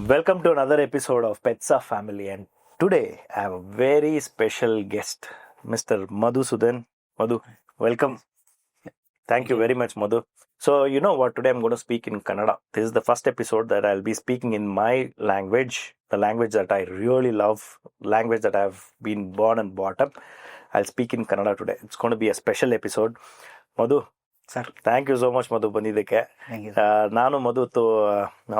Welcome to another episode of Petsa Family, and today I have a very special guest, Mr. Madhusudan. Madhu, welcome. Thank you very much, Madhu. So, you know what? Today I'm going to speak in Kannada. This is the first episode that I'll be speaking in my language, the language that I really love, language that I've been born and brought up. I'll speak in Kannada today. It's going to be a special episode. Madhu, sir thank you so much Madhu ಬಂದಿದ್ದಕ್ಕೆ. Thank you. ನಾನು Madhu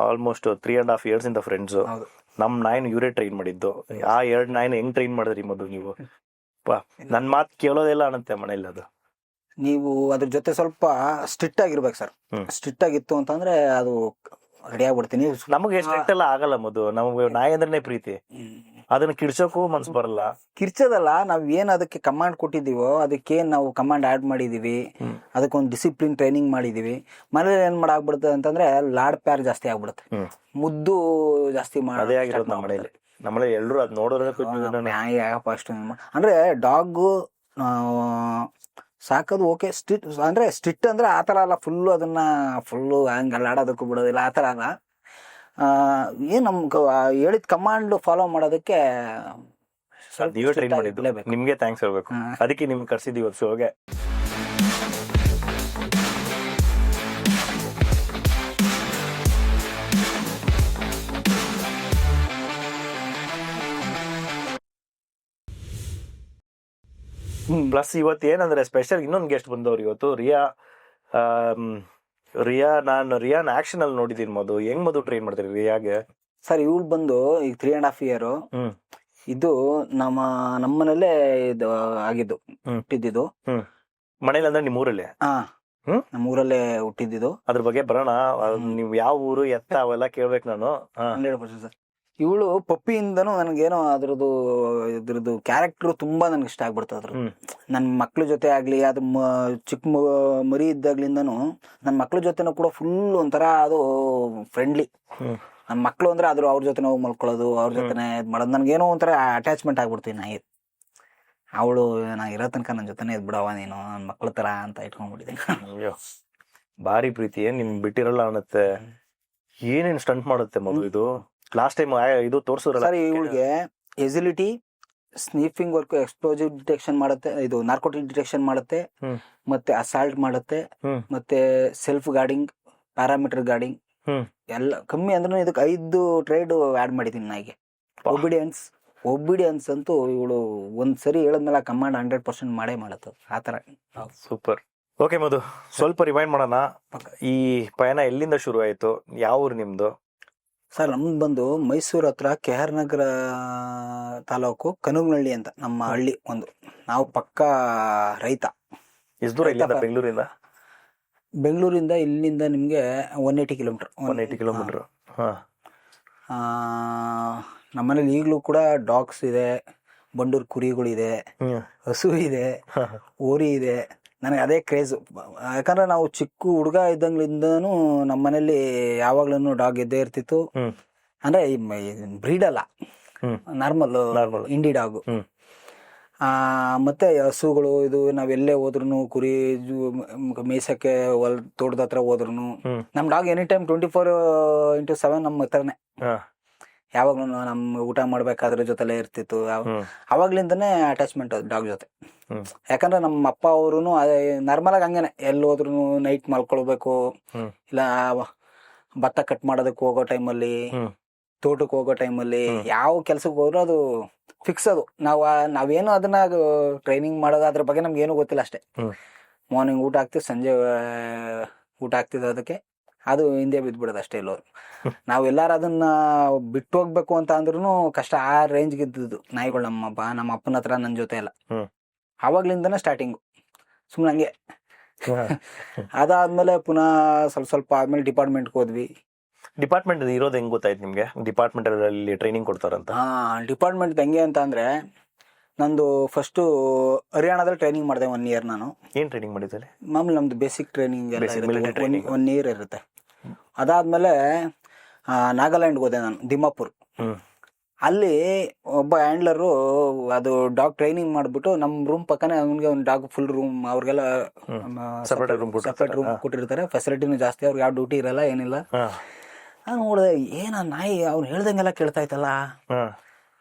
almost 3.5 years ಇಂದ friends. ಹೌದು. ನಮ್ ನಾಯಿನ ಇವರೇ train ಮಾಡಿದ್ದು. ಆ 2 ನಾಯಿನ ಹೆಂಗ್ train ಮಾಡಿದ್ರಿ ಮಧು ನೀವು? ನನ್ ಮಾತು ಕೇಳೋದೆಲ್ಲ ಅನ್ನತ್ತೆ ಮನೇಲಿ ಅದು. ನೀವು ಅದ್ರ ಜೊತೆ ಸ್ವಲ್ಪ ಸ್ಟ್ರಿಕ್ಟ್ ಆಗಿರ್ಬೇಕು ಸರ್. ಸ್ಟ್ರಿಕ್ಟ್ ಆಗಿತ್ತು ಅಂತಂದ್ರೆ ಅದು ರೆಡಿ ಆಗ್ಬಿಡ್ತೀನಿ. ನಮಗೆ ಸ್ಟ್ರಿಕ್ಟ್ ಎಲ್ಲ ಆಗಲ್ಲ ಮಧು. ನಮ್ಗೆ ನಾಯಿ ಅಂದ್ರೇನೆ ಪ್ರೀತಿ. ಅದನ್ನ ಕಿಡ್ಸೋಕು ಮನ್ಸು ಬರಲ್ಲ. ಕಿರ್ಚೋದಲ್ಲ, ನಾವ್ ಏನ್ ಅದಕ್ಕೆ ಕಮಾಂಡ್ ಕೊಟ್ಟಿದೀವೋ ಅದಕ್ಕೇನ್ ನಾವು ಕಮಾಂಡ್ ಆಡ್ ಮಾಡಿದೀವಿ, ಅದಕ್ಕೊಂದು ಡಿಸಿಪ್ಲಿನ್ ಟ್ರೈನಿಂಗ್ ಮಾಡಿದೀವಿ. ಮನೇಲಿ ಏನ್ ಮಾಡಾಗ್ಬಿಡುತ್ತೆ ಅಂತಂದ್ರೆ ಲಾಡ್ ಪ್ಯಾರ್ ಜಾಸ್ತಿ ಆಗ್ಬಿಡುತ್ತೆ, ಮುದ್ದು ಜಾಸ್ತಿ ಅದೇ ಆಗಿರೋದು ನಮ್ಮ ಮನೇಲಿ. ನಮ್ಮಲ್ಲಿ ಎಲ್ರು ಅದ್ ನೋಡೋದ್ರೆ ಫಸ್ಟ್ ಅಂದ್ರೆ ಡಾಗ್ ಸಾಕೋದು ಓಕೆ. ಸ್ಟ್ರಿಕ್ಟ್ ಅಂದ್ರೆ ಆತರ ಅಲ್ಲ, ಫುಲ್ಲು ಅದನ್ನ ಫುಲ್ಲು ಹಂಗೆ ಅಲ್ಲಾಡೋದಕ್ಕೂ ಬಿಡೋದಿಲ್ಲ, ಆತರ ಅಲ್ಲ. ಏನ್ ಹೇಳಿದ ಕಮಾಂಡ್ ಫಾಲೋ ಮಾಡೋದಕ್ಕೆ ನೀವೇ ಟ್ರೈನ್ ಮಾಡಿದ್ದು. ನಿಮ್ಗೆ ಥ್ಯಾಂಕ್ಸ್ ಹೇಳ್ಬೇಕು. ಅದಕ್ಕೆ ನಿಮ್ಗೆ ಕರ್ಸಿದೀವಿ ಇವತ್ತು ಶೋಗೆ. ಪ್ಲಸ್ ಇವತ್ತು ಏನಂದ್ರೆ ಸ್ಪೆಷಲ್ ಇನ್ನೊಂದು ಗೆಸ್ಟ್ ಬಂದವ್ರು ಇವತ್ತು. ರಿಯಾನ್ ಆಕ್ಷನ್ ಅಲ್ಲಿ ನೋಡಿದೀನಿ ಮಧು. ಹೆಂಗ್ ಮಧು ಟ್ರೈನ್ ಮಾಡ್ತೀರಿ ರಿಯಾಗೆ? ಸರ್ ಇವಳು ಬಂದು ಈಗ 3.5 years. ಇದು ನಮ್ಮನೇಲೆ ಇದು ಆಗಿದ್ದು, ಹುಟ್ಟಿದ್ದು ಮನೇಲಿ ಅಂದ್ರೆ ನಿಮ್ ಊರಲ್ಲೇ? ನಮ್ಮೂರಲ್ಲೇ ಹುಟ್ಟಿದ್ದು. ಅದ್ರ ಬಗ್ಗೆ ಬರೋಣ. ನೀವ್ ಯಾವ ಊರು ಎತ್ತ ಅವೆಲ್ಲ ಕೇಳ್ಬೇಕು ನಾನು. 100% ಸರ್. ಇವಳು ಪಪ್ಪಿಯಿಂದನೂ ನನಗೇನೋ ಇದ್ರದ್ದು ಕ್ಯಾರೆಕ್ಟರ್ ತುಂಬಾ ನನ್ಗೆ ಇಷ್ಟ ಆಗ್ಬಿಡ್ತು. ನನ್ನ ಮಕ್ಳ ಜೊತೆ ಆಗ್ಲಿ, ಅದು ಚಿಕ್ಕ ಮರಿ ಇದ್ದಾಗ್ಲಿಂದನು ನನ್ನ ಮಕ್ಳ ಜೊತೆನೂ ಕೂಡ ಫುಲ್ ಒಂಥರ ಅದು ಫ್ರೆಂಡ್ಲಿ. ನನ್ನ ಮಕ್ಳು ಅಂದ್ರೆ ಅವ್ರ ಜೊತೆ ಹೋಗಿ ಮಲ್ಕೊಳ್ಳೋದು, ಅವ್ರ ಜೊತೆ ಇದ್ ಮಾಡೋದು, ನನ್ಗೇನೋ ಒಂಥರ ಅಟ್ಯಾಚ್ಮೆಂಟ್ ಆಗ್ಬಿಡ್ತೀನಿ ನಾಯಿ. ಅವಳು ನಾ ಇರೋ ತನಕ ನನ್ನ ಜೊತೆನೆ ಇದ್ ಬಿಡವ ನೀನು, ನನ್ನ ಮಕ್ಳ ತರ ಅಂತ ಇಟ್ಕೊಂಡ್ಬಿಟ್ಟಿದ್ದೀನಿ. ಅಯ್ಯೋ ಭಾರಿ ಪ್ರೀತಿ. ನಿಮ್ ಬಿಟ್ಟಿರಲ್ಲ ಅನ್ನತ್ತೆ. ಏನೇನ್ ಸ್ಟಂಟ್ ಮಾಡುತ್ತೆ ಮಗು ಇದು? ಲಾಸ್ಟ್ ಟೈಮ್ ಇದು ತೋರ್ಸಿದ್ರಲ್ಲ ಸರ್, ಇವಳಿಗೆ ಎಜಿಲಿಟಿ, ಸ್ನೀಫಿಂಗ್ ವರ್ಕ್, ಎಕ್ಸ್ಪ್ಲೋಸಿವ್ ಡಿಟೆಕ್ಷನ್ ಮಾಡುತ್ತೆ, ಇದು ನಾರ್ಕೋಟಿಕ್ ಡಿಟೆಕ್ಷನ್ ಮಾಡುತ್ತೆ, ಮತ್ತೆ ಅಸಾಲ್ಟ್ ಮಾಡುತ್ತೆ, ಮತ್ತೆ ಸೆಲ್ಫ್ ಗಾರ್ಡಿಂಗ್, ಪ್ಯಾರಾಮೀಟರ್ ಗಾರ್ಡಿಂಗ್ ಎಲ್ಲ. ಕಮ್ಮಿ ಅಂದ್ರೆ ಇದಕ್ಕೆ 5 ಟ್ರೇಡ್ ಆಡ್ ಮಾಡಿದೀನಿ ನಾಯಿಗೆ. ಒಬಿಡಿಯನ್ಸ್ ಅಂತೂ ಇವಳು ಒಂದ್ಸರಿ ಹೇಳದ್ಮೇಲೆ ಕಮಾಂಡ್ 100% ಮಾಡೇ ಮಾಡುತ್ತೆ, ಆತರ. ಸೂಪರ್. ಓಕೆ ಮಧು, ಸ್ವಲ್ಪ ರಿವೈಂಡ್ ಮಾಡೋಣ. ಈ ಪಯಣ ಎಲ್ಲಿಂದ ಶುರು ಆಯ್ತು? ಯಾವ ಊರು ನಿಮ್ದು? ಸರ್ ನಮ್ದು ಬಂದು ಮೈಸೂರು ಹತ್ರ KR ನಗರ ತಾಲೂಕು ಕನುಗ್ನಹಳ್ಳಿ ಅಂತ ನಮ್ಮ ಹಳ್ಳಿ ಒಂದು. ನಾವು ಪಕ್ಕ ರೈತ. ಎಷ್ಟು ದೂರ ಇಲ್ಲಿಂದ? ಬೆಂಗಳೂರಿಂದ ಇಲ್ಲಿಂದ ನಿಮ್ಗೆ 180 ಕಿಲೋಮೀಟರ್. 180 ಕಿಲೋಮೀಟರ್. ನಮ್ಮನೇಲಿ ಈಗಲೂ ಕೂಡ ಡಾಗ್ಸ್ ಇದೆ, ಬಂಡೂರು ಕುರಿಗಳಿದೆ, ಹಸು ಇದೆ, ಓರಿ ಇದೆ. ನನಗೆ ಅದೇ ಕ್ರೇಜು. ಯಾಕಂದ್ರೆ ನಾವು ಚಿಕ್ಕ ಹುಡುಗ ಇದ್ದಂಗ್ಲಿಂದನೂ ನಮ್ಮ ಮನೇಲಿ ಯಾವಾಗ್ಲೂ ಡಾಗ್ ಇದ್ದೇ ಇರ್ತಿತ್ತು. ಅಂದ್ರೆ ಬ್ರೀಡ್ ಅಲ್ಲ, ನಾರ್ಮಲ್ ಇಂಡಿ ಡಾಗು. ಮತ್ತೆ ಹಸುಗಳು, ಇದು ನಾವೆಲ್ಲೇ ಹೋದ್ರು, ಕುರಿ ಮೇಯ್ಸಕ್ಕೆ ತೋಟದ ಹತ್ರ ಹೋದ್ರು ನಮ್ ಡಾಗ್ ಎನಿ ಟೈಮ್ 24/7 ನಮ್ಮ ಹತ್ರನೇ. ಯಾವಾಗ್ಲೂ ನಮ್ ಊಟ ಮಾಡ್ಬೇಕಾದ್ರ ಜೊತೆಲೆ ಇರ್ತಿತ್ತು. ಅವಾಗ್ಲಿಂದನೇ ಅಟ್ಯಾಚ್ಮೆಂಟ್ ಡಾಗ್ ಜೊತೆ. ಯಾಕಂದ್ರೆ ನಮ್ಮ ಅಪ್ಪ ಅವರು ನಾರ್ಮಲ್ ಆಗಿ ಹಂಗೇನೆ, ಎಲ್ಲಿ ಹೋದ್ರು ನೈಟ್ ಮಲ್ಕೊಳ್ಬೇಕು, ಇಲ್ಲ ಭತ್ತ ಕಟ್ ಮಾಡೋದಕ್ಕೆ ಹೋಗೋ ಟೈಮಲ್ಲಿ, ತೋಟಕ್ಕೆ ಹೋಗೋ ಟೈಮಲ್ಲಿ, ಯಾವ ಕೆಲ್ಸಕ್ಕೆ ಹೋದ್ರು ಅದು ಫಿಕ್ಸ್. ಅದು ನಾವೇನು ಅದನ್ನ ಟ್ರೈನಿಂಗ್ ಮಾಡೋದು ಅದ್ರ ಬಗ್ಗೆ ನಮ್ಗೆ ಏನು ಗೊತ್ತಿಲ್ಲ ಅಷ್ಟೇ. ಮಾರ್ನಿಂಗ್ ಊಟ ಹಾಕ್ತಿವಿ, ಸಂಜೆ ಊಟ ಹಾಕ್ತಿದ್ದು ಅದಕ್ಕೆ, ಅದು ಹಿಂದೆ ಬಿದ್ದ್ಬಿಡೋದು ಅಷ್ಟೇ. ಎಲ್ಲೋರು ನಾವೆಲ್ಲಾರು ಅದನ್ನ ಬಿಟ್ಟು ಹೋಗ್ಬೇಕು ಅಂತ ಅಂದ್ರೂ ಕಷ್ಟ. ಆ ರೇಂಜ್ಗೆ ಇದ್ದದ್ದು ನಾಯಿಗಳು ನಮ್ಮ ಅಪ್ಪನ ಹತ್ರ, ನನ್ನ ಜೊತೆ ಎಲ್ಲ. ಆವಾಗ್ಲಿಂದನೇ ಸ್ಟಾರ್ಟಿಂಗು ಸುಮ್ಮನೆ ಹಂಗೆ. ಅದಾದ್ಮೇಲೆ ಪುನಃ ಸ್ವಲ್ಪ ಆದ್ಮೇಲೆ ಡಿಪಾರ್ಟ್ಮೆಂಟ್ಗೆ ಹೋದ್ವಿ. ಡಿಪಾರ್ಟ್ಮೆಂಟ್ ಇರೋದು ಹೆಂಗ್ ಗೊತ್ತಾಯ್ತು ನಿಮ್ಗೆ? ಡಿಪಾರ್ಟ್ಮೆಂಟ್ ಅಲ್ಲಿ ಟ್ರೈನಿಂಗ್ ಕೊಡ್ತಾರಂತ? ಡಿಪಾರ್ಟ್ಮೆಂಟ್ ಹೆಂಗೆ ಅಂತ ಅಂದ್ರೆ, ನಂದು ಫಸ್ಟ್ ಹರಿಯಾಣದಲ್ಲಿ ಟ್ರೈನಿಂಗ್ ಮಾಡಿದೆ 1 year ನಾನು. ಏನ್ ಟ್ರೈನಿಂಗ್ ಮಾಡಿದ್ದೆ? ಮಾಮೂಲಿ ನಮ್ದು ಬೇಸಿಕ್ ಟ್ರೈನಿಂಗ್ 1 year ಇರುತ್ತೆ. ಅದಾದ್ಮೇಲೆ ನಾಗಾಲ್ಯಾಂಡ್ಗೆ ಹೋದೆ ನಾನು, ದಿಮಾಪುರ್. ಅಲ್ಲಿ ಒಬ್ಬ ಹ್ಯಾಂಡ್ಲರು ಅದು ಡಾಗ್ ಟ್ರೈನಿಂಗ್ ಮಾಡ್ಬಿಟ್ಟು ನಮ್ಮ ರೂಮ್ ಪಕ್ಕನೆ ಅವನಿಗೆ ಒಂದು ಡಾಗ್ ಫುಲ್ ರೂಮ್, ಅವ್ರಿಗೆಲ್ಲ ಸಪರೇಟ್ ರೂಮ್ ಕೊಟ್ಟಿರ್ತಾರೆ. ಫೆಸಿಲಿಟಿನೂ ಜಾಸ್ತಿ, ಅವ್ರಿಗೆ ಯಾವ ಡ್ಯೂಟಿ ಇರಲ್ಲ, ಏನಿಲ್ಲ. ನಾನು ನೋಡಿದೆ ಏನ ನಾಯಿ ಅವ್ನು ಹೇಳ್ದಂಗೆಲ್ಲ ಕೇಳ್ತಾ ಇತ್ತಲ್ಲ,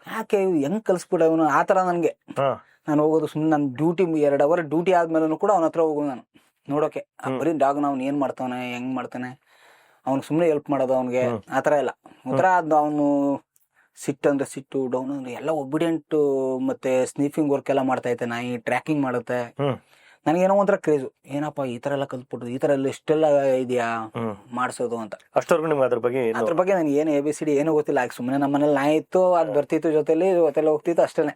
ಯಾಕೆ ಹೆಂಗ್ ಕಲಿಸ್ಬಿಡ ಅವನು ಆ ಥರ ನನಗೆ. ನಾನು ಹೋಗೋದು ಸುಮ್ಮನೆ ನನ್ನ ಡ್ಯೂಟಿ 2 ಅವರ್ ಡ್ಯೂಟಿ ಆದ್ಮೇಲೆ ಕೂಡ ಅವನ ಹತ್ರ ಹೋಗೋದು ನಾನು ನೋಡೋಕೆ. ಬರೀ ಡಾಗ್ನ ಅವ್ನು ಏನ್ ಮಾಡ್ತಾನೆ ಹೆಂಗ್ ಮಾಡ್ತಾನೆ, ಅವ್ನು ಸುಮ್ಮನೆ ಹೆಲ್ಪ್ ಮಾಡೋದು ಅವ್ನಿಗೆ ಆ ಥರ ಎಲ್ಲ ಒಂಥರ. ಅದು ಅವನು ಸಿಟ್ಟು ಅಂದ್ರೆ ಸಿಟ್ಟು, ಡೌನ್ ಅಂದ್ರೆ ಎಲ್ಲ ಒಬಿಡಿಯಂಟ್, ಮತ್ತೆ ಸ್ನೀಫಿಂಗ್ ವರ್ಕ್ ಎಲ್ಲ ಮಾಡ್ತಾ ಐತೆ ನಾಯಿ, ಟ್ರ್ಯಾಕಿಂಗ್ ಮಾಡುತ್ತೆ. ನನಗೇನೋ ಒಂಥರ ಕ್ರೇಜು, ಏನಪ್ಪ ಈ ಥರ ಎಲ್ಲ ಕಲ್ತ್ಬಿಟ್ಟು ಈ ಥರ ಎಲ್ಲ ಇಷ್ಟೆಲ್ಲ ಇದೆಯಾ ಮಾಡಿಸೋದು ಅಂತ. ಅಷ್ಟವರೆಗೂ ನಿಮ್ಗೆ ಅದ್ರ ಬಗ್ಗೆ ನನಗೆ ಏನು ABCD ಏನೂ ಗೊತ್ತಿಲ್ಲ. ಆಗ ಸುಮ್ಮನೆ ನಮ್ಮನೇಲಿ ನಾಯಿ ಇತ್ತು, ಅದು ಬರ್ತಿತ್ತು ಜೊತೆಲಿ ಹೋಗ್ತಿತ್ತು ಅಷ್ಟೇ.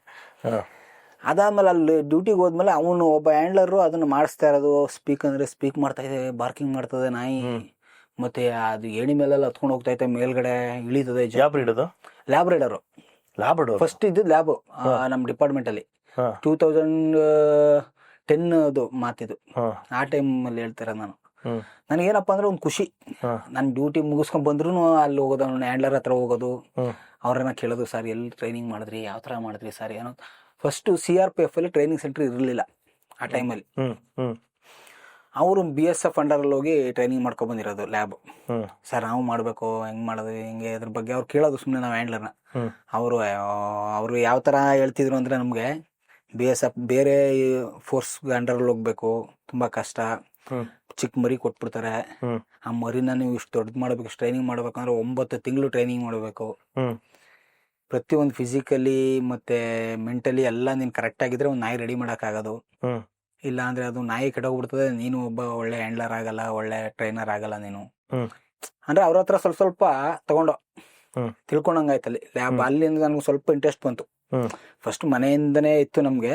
ಅದಾದ್ಮೇಲೆ ಅಲ್ಲಿ ಡ್ಯೂಟಿಗೆ ಹೋದ್ಮೇಲೆ ಅವನು ಒಬ್ಬ ಹ್ಯಾಂಡ್ಲರು ಅದನ್ನ ಮಾಡಿಸ್ತಾ ಇರೋದು. ಸ್ಪೀಕ್ ಅಂದ್ರೆ ಸ್ಪೀಕ್ ಮಾಡ್ತಾ ಇದೆ, ಬಾರ್ಕಿಂಗ್ ಮಾಡ್ತದೆ ನಾಯಿ, ಮತ್ತೆ ಅದು ಏಣಿ ಮೇಲೆಲ್ಲ ಹತ್ಕೊಂಡು ಹೋಗ್ತಾ ಐತೆ, ಮೇಲ್ಗಡೆ ಇಳಿತದೆ. ಲ್ಯಾಬ್ರಡರು ಫಸ್ಟ್ ಇದ್ದು ಲ್ಯಾಬ್ ನಮ್ಮ ಡಿಪಾರ್ಟ್ಮೆಂಟ್ ಅಲ್ಲಿ 2010 ಮಾತಿದು. ಆ ಟೈಮ್ ಅಲ್ಲಿ ಹೇಳ್ತಾರೆ ನಾನು. ನನಗೇನಪ್ಪ ಅಂದ್ರೆ ಒಂದು ಖುಷಿ, ನಾನು ಡ್ಯೂಟಿ ಮುಗಿಸ್ಕೊಂಡ್ ಬಂದ್ರು ಅಲ್ಲಿ ಹೋಗೋದು, ಅವ್ನ ಹ್ಯಾಂಡ್ಲರ್ ಹತ್ರ ಹೋಗೋದು, ಅವ್ರನ್ನ ಕೇಳೋದು, ಸರ್ ಎಲ್ಲಿ ಟ್ರೈನಿಂಗ್ ಮಾಡಿದ್ರಿ, ಯಾವ ತರ ಮಾಡಿದ್ರಿ ಸರ್ ಏನೋ. ಫಸ್ಟ್ CRPF ಅಲ್ಲಿ ಟ್ರೈನಿಂಗ್ ಸೆಂಟರ್ ಇರಲಿಲ್ಲ ಆ ಟೈಮಲ್ಲಿ. ಅವರು BSF ಅಂಡರಲ್ಲಿ ಹೋಗಿ ಟ್ರೈನಿಂಗ್ ಮಾಡ್ಕೊ ಬಂದಿರೋದು ಲ್ಯಾಬ್. ಸರ್ ನಾವು ಮಾಡಬೇಕು, ಹೆಂಗ್ ಮಾಡೋದು ಹಿಂಗೆ ಅದ್ರ ಬಗ್ಗೆ ಅವ್ರು ಕೇಳೋದು ಸುಮ್ಮನೆ ನಾವು ಹ್ಯಾಂಡ್ಲರ್ನ. ಅವರು ಯಾವ ಥರ ಹೇಳ್ತಿದ್ರು ಅಂದರೆ, ನಮಗೆ BSF ಬೇರೆ ಫೋರ್ಸ್ ಅಂಡರಲ್ಲಿ ಹೋಗ್ಬೇಕು, ತುಂಬ ಕಷ್ಟ, ಚಿಕ್ಕ ಮರಿ ಕೊಟ್ಬಿಡ್ತಾರೆ, ಆ ಮರಿನ ನೀವು ಇಷ್ಟು ದೊಡ್ಡದು ಮಾಡಬೇಕು, ಇಷ್ಟು ಟ್ರೈನಿಂಗ್ ಮಾಡ್ಬೇಕಂದ್ರೆ 9 ತಿಂಗಳು ಟ್ರೈನಿಂಗ್ ಮಾಡಬೇಕು. ಪ್ರತಿಯೊಂದು ಫಿಸಿಕಲಿ ಮತ್ತೆ ಮೆಂಟಲಿ ಎಲ್ಲ ನೀನು ಕರೆಕ್ಟ್ ಆಗಿದ್ರೆ ಒಂದು ನಾಯಿ ರೆಡಿ ಮಾಡೋಕ್ಕಾಗೋದು. ಇಲ್ಲ ಅಂದ್ರೆ ಅದು ನಾಯಿ ಕೆಡೋಗ್ಬಿಡ್ತದೆ, ನೀನು ಒಬ್ಬ ಒಳ್ಳೆ ಹ್ಯಾಂಡ್ಲರ್ ಆಗಲ್ಲ, ಒಳ್ಳೆ ಟ್ರೈನರ್ ಆಗಲ್ಲ ನೀನು. ಅಂದ್ರೆ ಅವ್ರ ಹತ್ರ ಸ್ವಲ್ಪ ತಗೊಂಡು ತಿಳ್ಕೊಂಡಂಗಾಯ್ತಲ್ಲಿ ಲ್ಯಾಬ್. ಅಲ್ಲಿಂದ ನನಗೆ ಸ್ವಲ್ಪ ಇಂಟ್ರೆಸ್ಟ್ ಬಂತು. ಫಸ್ಟ್ ಮನೆಯಿಂದನೇ ಇತ್ತು ನಮ್ಗೆ,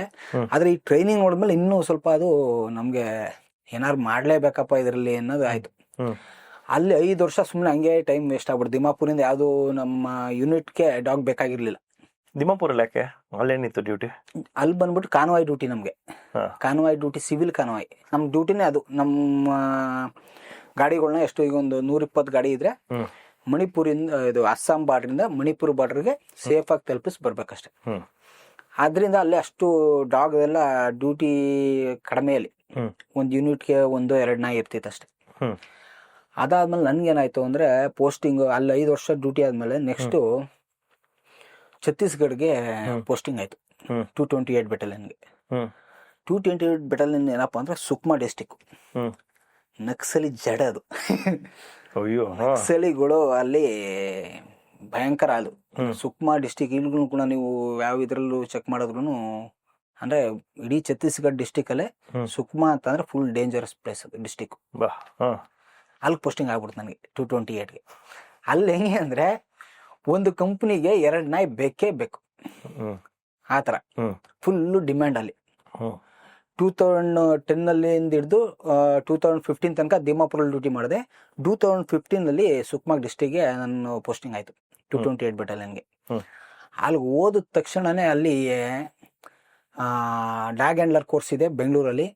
ಆದ್ರೆ ಈ ಟ್ರೈನಿಂಗ್ ನೋಡಿದ್ಮೇಲೆ ಇನ್ನೂ ಸ್ವಲ್ಪ ಅದು ನಮ್ಗೆ ಏನಾರು ಮಾಡ್ಲೇಬೇಕಪ್ಪ ಇದರಲ್ಲಿ ಅನ್ನೋದು ಆಯ್ತು. ಅಲ್ಲಿ 5 ವರ್ಷ ಸುಮ್ಮನೆ ಹಂಗೆ ಟೈಮ್ ವೇಸ್ಟ್ ಆಗ್ಬಿಡ್ತು. ದಿಮಾಪುರಿಂದ ಯಾವುದು ನಮ್ಮ ಯೂನಿಟ್ಗೆ ಡಾಗ್ ಬೇಕಾಗಿರ್ಲಿಲ್ಲ. ದಿಮಾಪುರಲ್ಲಿ ಯಾಕೆ? ಅಲ್ಲೇನಿತ್ತು ಡ್ಯೂಟಿ? ಅಲ್ಲಿ ಬಂದ್ಬಿಟ್ಟು ಕಾನ್ವಾಯ್ ಡ್ಯೂಟಿ ನಮ್ಗೆ. ಕಾನ್ವಾಯ್ ಡ್ಯೂಟಿ, ಸಿವಿಲ್ ಕಾನ್ವಾಯ್ ನಮ್ ಡ್ಯೂಟಿನೇ ಅದು. ನಮ್ಮ ಗಾಡಿಗಳನ್ನ ಎಷ್ಟು ಈಗ ಒಂದು 120 ಗಾಡಿ ಇದ್ರೆ ಮಣಿಪುರಿಂದ, ಇದು ಅಸ್ಸಾಂ ಬಾರ್ಡ್ರಿಂದ ಮಣಿಪುರ ಬಾರ್ಡರ್ಗೆ ಸೇಫ್ ಆಗಿ ತಲುಪಿಸಿ ಬರ್ಬೇಕಷ್ಟೆ. ಆದ್ರಿಂದ ಅಲ್ಲೇ ಅಷ್ಟು ಡಾಗ್ ಎಲ್ಲ ಡ್ಯೂಟಿ ಕಡಿಮೆಯಲ್ಲಿ ಒಂದು ಯೂನಿಟ್ಗೆ 1-2 ನಾಯಿ ಇರ್ತಿತ್ತು ಅಷ್ಟೆ. ಅದಾದ್ಮೇಲೆ ನನ್ಗೇನಾಯ್ತು ಅಂದ್ರೆ ಪೋಸ್ಟಿಂಗ್ ಅಲ್ಲಿ 5 ವರ್ಷ ಡ್ಯೂಟಿ ಆದ್ಮೇಲೆ ನೆಕ್ಸ್ಟ್ ಛತ್ತೀಸ್ಗಢ್ಗೆ ಪೋಸ್ಟಿಂಗ್ ಆಯ್ತು. 228 ಬೆಟಾಲಿಯನ್ಗೆ. 228 ಬೆಟಾಲಿಯನ್ ಏನಪ್ಪಾ ಅಂದ್ರೆ ಸುಕ್ಮಾ ಡಿಸ್ಟಿಕ್. ನಕ್ಸಲಿ ಜಡ ಅದು. ನಕ್ಸಲಿಗಳು ಅಲ್ಲಿ ಭಯಂಕರ. ಅದು ಸುಕ್ಮಾ ಡಿಸ್ಟಿಕ್ ಇಲ್ಗೂ ಕೂಡ ನೀವು ಯಾವ ಇದ್ರಲ್ಲೂ ಚೆಕ್ ಮಾಡಿದ್ರು ಅಂದ್ರೆ ಇಡೀ ಛತ್ತೀಸ್ಗಢ ಡಿಸ್ಟಿಕ್ ಅಲ್ಲೇ ಸುಕ್ಮಾ ಅಂತಂದ್ರೆ ಫುಲ್ ಡೇಂಜರಸ್ ಪ್ಲೇಸ್ ಅದು ಡಿಸ್ಟಿಕ್. ಅಲ್ಲಿ ಪೋಸ್ಟಿಂಗ್ ಆಗ್ಬಿಡ್ತು ನನಗೆ 228ಗೆ. ಅಲ್ಲಿ ಹೆಂಗೆ ಅಂದ್ರೆ ಒಂದು ಕಂಪ್ನಿಗೆ 2 ನಾಯಿ ಬೇಕೇ ಬೇಕು ಆ ಥರ ಫುಲ್ಲು ಡಿಮ್ಯಾಂಡ್ ಅಲ್ಲಿ. 2010 ಹಿಡಿದು 2015 ತನಕ ದಿಮಾಪುರಲ್ಲಿ ಡ್ಯೂಟಿ ಮಾಡಿದೆ. 2015 ಸುಕ್ಮಾ ಡಿಸ್ಟಿಕ್ಗೆ ನನ್ನ ಪೋಸ್ಟಿಂಗ್ ಆಯ್ತು 228 ಬೆಟಾಲಿಯನ್ಗೆ. ಅಲ್ಲಿ ಹೋದ ತಕ್ಷಣನೇ ಅಲ್ಲಿ ಡಾಗ್ ಹ್ಯಾಂಡ್ಲರ್ ಕೋರ್ಸ್ ಇದೆ ಬೆಂಗಳೂರಲ್ಲಿ.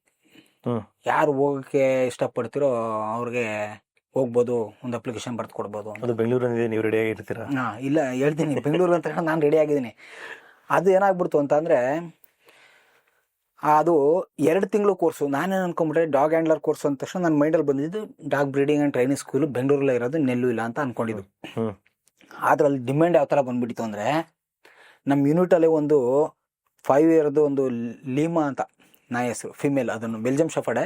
ಯಾರು ಹೋಗಕ್ಕೆ ಇಷ್ಟಪಡ್ತಿರೋ ಅವ್ರಿಗೆ ಹೋಗ್ಬೋದು, ಒಂದು ಅಪ್ಲಿಕೇಶನ್ ಬರ್ದು ಕೊಡ್ಬೋದು. ಅದು ಬೆಂಗಳೂರಲ್ಲಿ ನೀವು ರೆಡಿ ಆಗಿರ್ತೀರಾ? ಇಲ್ಲ ಹೇಳ್ತೀನಿ, ಬೆಂಗಳೂರು ಅಂತ ನಾನು ರೆಡಿ ಆಗಿದ್ದೀನಿ. ಅದು ಏನಾಗ್ಬಿಡ್ತು ಅಂತ ಅಂದ್ರೆ, ಅದು 2 ತಿಂಗಳು ಕೋರ್ಸು. ನಾನೇನು ಅನ್ಕೊಂಡ್ಬಿಟ್ರೆ ಡಾಗ್ ಹ್ಯಾಂಡ್ಲರ್ ಕೋರ್ಸ್ ಅಂದ ತಕ್ಷಣ ನನ್ನ ಮೈಂಡಲ್ಲಿ ಬಂದಿದ್ದು dog breeding and training school ಬೆಂಗಳೂರಲ್ಲೇ ಇರೋದು, ನೆಲ್ಲೂ ಇಲ್ಲ ಅಂತ ಅನ್ಕೊಂಡಿದ್ದು. ಆದ್ರೆ ಅಲ್ಲಿ ಡಿಮ್ಯಾಂಡ್ ಯಾವ ಥರ ಬಂದ್ಬಿಟ್ಟಿತ್ತು ಅಂದರೆ, ನಮ್ಮ ಯೂನಿಟಲ್ಲೇ ಒಂದು 5 ಇಯರ್ದು ಒಂದು ಲೀಮಾ ಅಂತ ನಾಯಿ ಹೆಸರು, ಫಿಮೇಲ್, ಅದನ್ನು ಬೆಲ್ಜಿಯಂ ಶಫರ್ಡ್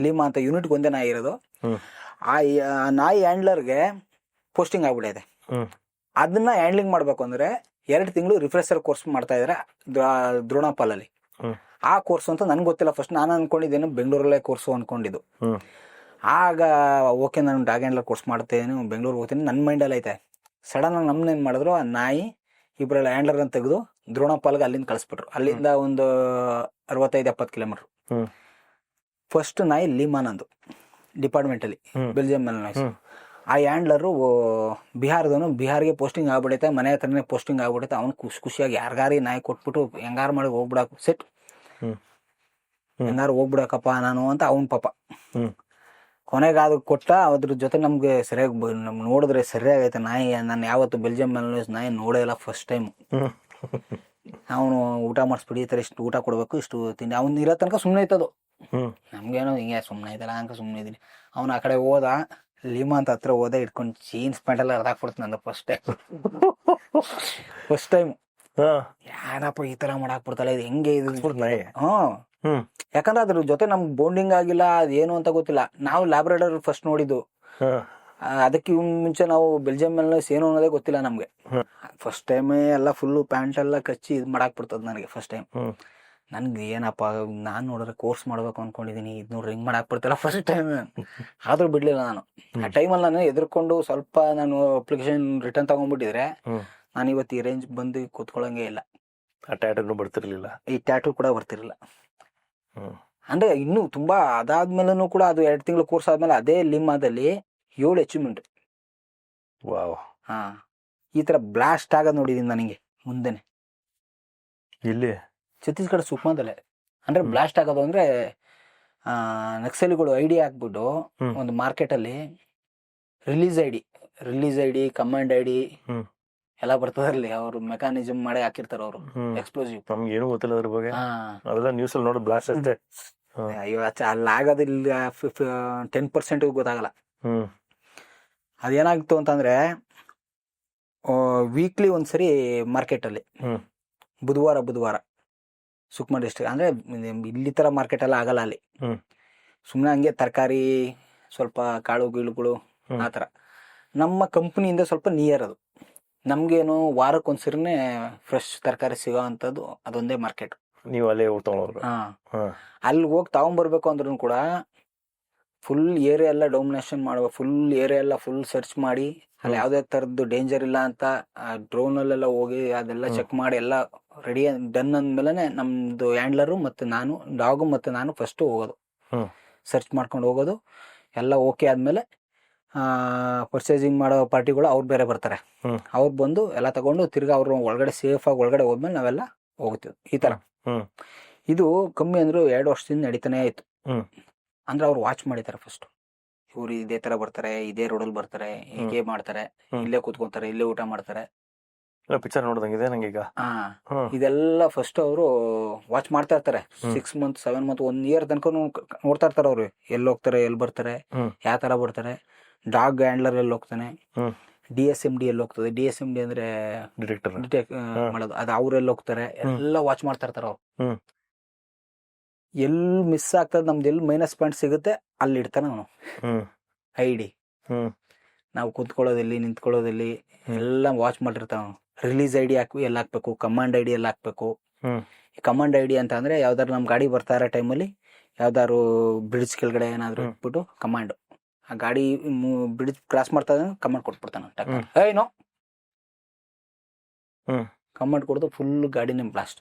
ಲೀಮಾ ಅಂತ ಯೂನಿಟ್ಗೆ ಒಂದೇ ನಾಯಿ ಇರೋದು. ಆ ನಾಯಿ ಹ್ಯಾಂಡ್ಲರ್ಗೆ ಪೋಸ್ಟಿಂಗ್ ಆಗ್ಬಿಟ್ಟಿದೆ. ಅದನ್ನ ಹ್ಯಾಂಡ್ಲಿಂಗ್ ಮಾಡ್ಬೇಕು ಅಂದ್ರೆ 2 ತಿಂಗಳು ರಿಫ್ರೆಷರ್ ಕೋರ್ಸ್ ಮಾಡ್ತಾ ಇದಾರೆ ದ್ರೋಣಾಪಾಲಲ್ಲಿ. ಆ ಕೋರ್ಸ್ ಅಂತ ನನ್ಗೆ ಗೊತ್ತಿಲ್ಲ. ಫಸ್ಟ್ ನಾನು ಅನ್ಕೊಂಡಿದ್ದೇನು ಬೆಂಗಳೂರಲ್ಲೇ ಕೋರ್ಸು ಅನ್ಕೊಂಡಿದ್ದು. ಆಗ ಓಕೆ ನಾನು ಡಾಗ್ ಹ್ಯಾಂಡ್ಲರ್ ಕೋರ್ಸ್ ಮಾಡ್ತೇನೆ, ಬೆಂಗಳೂರಿಗೆ ಹೋಗ್ತೀನಿ ನನ್ನ ಮೈಂಡಲ್ಲಿ ಐತೆ. ಸಡನ್ ಆಗಿ ನಮ್ಮನ್ನೇನು ಮಾಡಿದ್ರು, ಆ ನಾಯಿ ಇಬ್ಬರೆಲ್ಲ ಹ್ಯಾಂಡ್ಲರ್ ಅಂತ ತೆಗೆದು ದ್ರೋಣಾಪಾಲ್ಗೆ ಅಲ್ಲಿಂದ ಕಳಿಸ್ಬಿಟ್ರು. ಅಲ್ಲಿಂದ ಒಂದು 65-70 ಕಿಲೋಮೀಟರ್. ಫಸ್ಟ್ ನಾಯಿ ಲೀಮಾನಂದು ಡಿಪಾರ್ಟ್ಮೆಂಟಲ್ಲಿ ಬೆಲ್ಜಿಯಂ ನಾಯಿ. ಆ ಹ್ಯಾಂಡ್ಲರು ಬಿಹಾರದವನು, ಬಿಹಾರ್ಗೆ ಪೋಸ್ಟಿಂಗ್ ಆಗ್ಬಿಡೈತೆ, ಮನೆ ಹತ್ರನೇ ಪೋಸ್ಟಿಂಗ್ ಆಗ್ಬಿಡೈತೆ. ಅವ್ನು ಖುಷಿಯಾಗಿ ಯಾರಿಗಾರಿ ನಾಯಿ ಕೊಟ್ಬಿಟ್ಟು ಹೆಂಗಾರು ಮಾಡಿ ಹೋಗ್ಬಿಡಾಕ ಸೆಟ್, ಹೆಂಗಾರು ಹೋಗ್ಬಿಡಕಪ್ಪ ನಾನು ಅಂತ ಅವ್ನ ಪಾಪ. ಕೊನೆಗೆ ಅದು ಕೊಟ್ಟ. ಅದ್ರ ಜೊತೆ ನಮ್ಗೆ ಸರಿಯಾಗಿ ನಮ್ಗೆ ನೋಡಿದ್ರೆ ಸರಿಯಾಗೈತೆ ನಾಯಿ. ನಾನು ಯಾವತ್ತು ಬೆಲ್ಜಿಯಂ ನಾಯಿ ನೋಡೇ ಇಲ್ಲ, ಫಸ್ಟ್ ಟೈಮ್. ಅವನು ಊಟ ಮಾಡಿಸ್ಬಿಡಿ, ಈ ಥರ ಇಷ್ಟು ಊಟ ಕೊಡ್ಬೇಕು, ಇಷ್ಟು ತಿಂಡಿ. ಅವ್ನು ಇರೋ ತನಕ ಸುಮ್ಮನೆ ಇತ್ತದು. ನಮ್ಗೇನೋ ಹಿಂಗೆ ಸುಮ್ಮನೆ ಐತಲ್ಲ ಅಂತ ಸುಮ್ಮನೆ ಇದೀನಿ. ಅವ್ನು ಆ ಕಡೆ ಹೋದ, ಲೀಮಾ ಅಂತ ಹತ್ರ ಹೋದೆ ಇಟ್ಕೊಂಡು ಜೀನ್ಸ್ ಪ್ಯಾಂಟ್ ಎಲ್ಲ ಅರ್ಧಾಕ್ಬಿಡ್ತು ನಂದು ಫಸ್ಟ್ ಟೈಮ್ ಏನಪ್ಪ ಈ ತರ ಮಾಡಾಕ್ಬಿಡ್ತಲ್ಲ ಇದು ಹೆಂಗೆ ಇದು ನಾಯಿ. ಹ್ಮ್ ಯಾಕಂದ್ರೆ ಅದ್ರ ಜೊತೆ ನಮ್ಗೆ ಬಾಂಡಿಂಗ್ ಆಗಿಲ್ಲ ಅದೇನು ಅಂತ ಗೊತ್ತಿಲ್ಲ. ನಾವು ಲ್ಯಾಬ್ರೇಡರ್ ಫಸ್ಟ್ ನೋಡಿದ್ದು, ಅದಕ್ಕೆ ಮುಂಚೆ ನಾವು ಬೆಲ್ಜಿಯಂ ಏನು ಅನ್ನೋದೇ ಗೊತ್ತಿಲ್ಲ ನಮ್ಗೆ. ಫಸ್ಟ್ ಟೈಮ್ ಎಲ್ಲ ಫುಲ್ ಪ್ಯಾಂಟ್ ಎಲ್ಲ ಕಚ್ಚಿ ಇದು ಮಾಡಾಕ್ಬಿಡ್ತದ ನನಗೆ ಫಸ್ಟ್ ಟೈಮ್. ನನ್ಗೆ ಏನಪ್ಪ ನಾನ್ ನೋಡಿದ್ರೆ ಕೋರ್ಸ್ ಮಾಡ್ಬೇಕು ಅನ್ಕೊಂಡಿದೀನಿ, ಇದ್ ನೋಡ್ರಿ ಹಿಂಗ್ ಮಾಡಾಕ್ಬಿಡ್ತಾರ ಫಸ್ಟ್ ಟೈಮ್. ಆದ್ರೂ ಬಿಡ್ಲಿಲ್ಲ ನಾನು. ಆ ಟೈಮಲ್ಲಿ ನಾನು ಎದ್ರಕೊಂಡು ಸ್ವಲ್ಪ ನಾನು ಅಪ್ಲಿಕೇಶನ್ ರಿಟರ್ನ್ ತಗೊಂಡ್ಬಿಟ್ಟಿದ್ರೆ ನಾನು ಇವತ್ತು ಈ ರೇಂಜ್ ಬಂದು ಕೂತ್ಕೊಳ್ಳಂಗೆ ಇಲ್ಲ. ಆ ಟ್ಯಾಟೂ ಬರ್ತಿರ್ಲಿಲ್ಲ, ಈ ಟ್ಯಾಟೂ ಕೂಡ ಬರ್ತಿರ್ಲಿಲ್ಲ. ಅಂದ್ರೆ ಇನ್ನು ತುಂಬಾ ಅದಾದ್ಮೇಲೂ ಕೂಡ ಅದು 2 ತಿಂಗಳು ಕೋರ್ಸ್ ಆದ್ಮೇಲೆ ಅದೇ ಲಿಮಾದಲ್ಲಿ 7 ಅಚೀವ್ಮೆಂಟ್. ವಾವ್. ಈ ತರ ಬ್ಲಾಸ್ಟ್ ಆಗೋದ್ ನೋಡಿದೀನಿ ನನಗೆ ಮುಂದೆನೆ ಇಲ್ಲಿ ಛತ್ತೀಸ್ಗಢ ಸುಕ್ಮಾದಲ್ಲೇ. ಅಂದ್ರೆ ಬ್ಲಾಸ್ಟ್ ಆಗೋದು ಅಂದ್ರೆ ನಕ್ಸಲಿಗಳು ಐಡಿ ಹಾಕ್ಬಿಟ್ಟು ಒಂದು ಮಾರ್ಕೆಟ್ ಅಲ್ಲಿ ರಿಲೀಸ್ ಐಡಿ ಕಮಾಂಡ್ ಐಡಿ ಎಲ್ಲ ಬರ್ತದಲ್ಲಿ ಅವ್ರು ಮೆಕ್ಯಾನಿಸಮ್ ಮಾಡಿ ಹಾಕಿರ್ತಾರ ಅವರು ಎಕ್ಸ್ಪ್ಲೋಸಿವ್. ನಮ್ಗೆ ಏನು ಗೊತ್ತಿಲ್ಲ ಅದ್ರ ಬಗ್ಗೆ, ಅವೆಲ್ಲ ನ್ಯೂಸ್ ಅಲ್ಲಿ ನೋಡಿ ಬ್ಲಾಸ್ಟ್ ಅಷ್ಟೇ. ಅಯ್ಯೋ ಅಲ್ಲಿ ಆಗೋದಿಲ್ಲ 10% ಗೊತ್ತಾಗಲ್ಲ. ಅದೇನಾಗಿತ್ತು ಅಂತಂದ್ರೆ ವೀಕ್ಲಿ ಒಂದ್ಸರಿ ಮಾರ್ಕೆಟ್ ಅಲ್ಲಿ ಬುಧವಾರ ಸುಕ್ಮಾ ಡಿಸ್ಟ್ರಿಕ್ಟ್. ಅಂದ್ರೆ ಇಲ್ಲಿ ತರ ಮಾರ್ಕೆಟ್ ಎಲ್ಲ ಆಗಲ್ಲ ಅಲ್ಲಿ. ಸುಮ್ನೆ ಹಂಗೆ ತರಕಾರಿ ಸ್ವಲ್ಪ ಕಾಳು ಗೀಳುಗಳು ಆತರ. ನಮ್ಮ ಕಂಪನಿಯಿಂದ ಸ್ವಲ್ಪ ನಿಯರ್ ಅದು. ನಮ್ಗೇನು ವಾರಕ್ಕೊಂದ್ಸರಿನೇ ಫ್ರೆಶ್ ತರಕಾರಿ ಸಿಗೋ ಅಂತದ್ದು ಅದೊಂದೇ ಮಾರ್ಕೆಟ್. ನೀವು ಅಲ್ಲೇ ತಗೊಂಡ್ರು? ಅಲ್ಲಿ ಹೋಗಿ ತಗೊಂಡ್ಬರ್ಬೇಕು ಅಂದ್ರೂ ಕೂಡ ಫುಲ್ ಏರಿಯಾ ಎಲ್ಲ ಡಾಮಿನೇಷನ್ ಮಾಡುವ, ಫುಲ್ ಏರಿಯಾ ಎಲ್ಲ ಫುಲ್ ಸರ್ಚ್ ಮಾಡಿ ಅಲ್ಲಿ ಯಾವ್ದೇ ತರದ್ದು ಡೇಂಜರ್ ಇಲ್ಲ ಅಂತ ಡ್ರೋನ್ ಅಲ್ಲೆಲ್ಲ ಹೋಗಿ ಅದೆಲ್ಲ ಚೆಕ್ ಮಾಡಿ ಎಲ್ಲ ರೆಡಿ ಡನ್ ಅಂದ್ಮೇಲೆ ನಮ್ದು ಹ್ಯಾಂಡ್ಲರು ಮತ್ತೆ ನಾನು ಡಾಗು ಮತ್ತೆ ನಾನು ಫಸ್ಟ್ ಹೋಗೋದು, ಸರ್ಚ್ ಮಾಡ್ಕೊಂಡು ಹೋಗೋದು. ಎಲ್ಲ ಓಕೆ ಆದ್ಮೇಲೆ ಪರ್ಚೇಸಿಂಗ್ ಮಾಡೋ ಪಾರ್ಟಿಗಳು ಅವ್ರು ಬೇರೆ ಬರ್ತಾರೆ. ಅವ್ರು ಬಂದು ಎಲ್ಲ ತಗೊಂಡು ತಿರ್ಗಾ ಅವ್ರು ಒಳಗಡೆ ಸೇಫ್ ಆಗಿ ಒಳಗಡೆ ಹೋದ್ಮೇಲೆ ನಾವೆಲ್ಲ ಹೋಗ್ತೀವಿ. ಈ ತರ ಇದು ಕಮ್ಮಿ ಅಂದ್ರು 2 ವರ್ಷದಿಂದ ನಡೀತಾನೆ ಆಯ್ತು. ಅಂದ್ರೆ ಅವ್ರು ವಾಚ್ ಮಾಡಿದ್ದಾರೆ ಫಸ್ಟ್. ಇವ್ರು ಇದೇ ತರ ಬರ್ತಾರೆ, ಇದೇ ರೋಡಲ್ಲಿ ಬರ್ತಾರೆ, ಹೀಗೆ ಮಾಡ್ತಾರೆ, ಇಲ್ಲೇ ಕೂತ್ಕೊಂತಾರೆ, ಇಲ್ಲೇ ಊಟ ಮಾಡ್ತಾರೆ. ಪಿಕ್ಚರ್ ನೋಡ್ದಂಗಿದೆ ನಂಗೆ ಈಗ. ಇದೆಲ್ಲ ಫಸ್ಟ್ ಅವರು ವಾಚ್ ಮಾಡ್ತಾ ಇರ್ತಾರೆ. 6 ಮಂತ್ 7 ಮಂತ್ 1 ಇಯರ್ ತನಕ ನೋಡ್ತಾ ಇರ್ತಾರೆ ಅವ್ರು. ಎಲ್ಲಿ ಹೋಗ್ತಾರೆ, ಎಲ್ಲಿ ಬರ್ತಾರೆ, ಯಾವ ತರ ಬರ್ತಾರೆ. ಡಾಗ್ ಹ್ಯಾಂಡ್ಲರ್ ಎಲ್ಲಿ ಹೋಗ್ತಾನೆ, DSMD ಎಲ್ಲಿ ಹೋಗ್ತದೆ. DSMD ಅಂದ್ರೆ ಡಿಟೆಕ್ಟ್ ಮಾಡೋದು, ಅದು ಅವ್ರು ಎಲ್ಲಿ ಹೋಗ್ತಾರೆ ಎಲ್ಲ ವಾಚ್ ಮಾಡ್ತಾ ಇರ್ತಾರ ಅವ್ರು. ಎಲ್ಲಿ ಮಿಸ್ ಆಗ್ತದೆ, ನಮ್ದು ಎಲ್ಲಿ ಮೈನಸ್ ಪಾಯಿಂಟ್ ಸಿಗುತ್ತೆ ಅಲ್ಲಿ ಇಡ್ತಾನೆ ಅವನು ಐಡಿ. ನಾವು ಕುತ್ಕೊಳ್ಳೋದಲ್ಲಿ ನಿಂತ್ಕೊಳ್ಳೋದಲ್ಲಿ ಎಲ್ಲ ವಾಚ್ ಮಾಡಿರ್ತಾವ. ರಿಲೀಸ್ ಐಡಿ ಎಲ್ಲಿ ಹಾಕ್ಬೇಕು, ಕಮಾಂಡ್ ಐಡಿ ಎಲ್ಲ ಹಾಕ್ಬೇಕು. ಕಮಾಂಡ್ ಐಡಿ ಅಂತ ಅಂದ್ರೆ ಯಾವ್ದಾರು ನಮ್ ಗಾಡಿ ಬರ್ತಾ ಇರೋ ಟೈಮಲ್ಲಿ ಯಾವ್ದಾರು ಬ್ರಿಡ್ಜ್ ಕೆಳಗಡೆ ಏನಾದ್ರು ಇಟ್ಬಿಟ್ಟು ಕಮಾಂಡ್, ಆ ಗಾಡಿ ಬ್ರಿಡ್ಜ್ ಕ್ರಾಸ್ ಮಾಡ್ತಾ ಇದ್ದಾನೆ ಕಮಾಂಡ್ ಕೊಟ್ಬಿಡ್ತಾನೆ. ಏನೋ ಕಮಾಂಡ್ ಕೊಡೋದು ಫುಲ್ ಗಾಡಿನೇ ಬ್ಲಾಸ್ಟ್.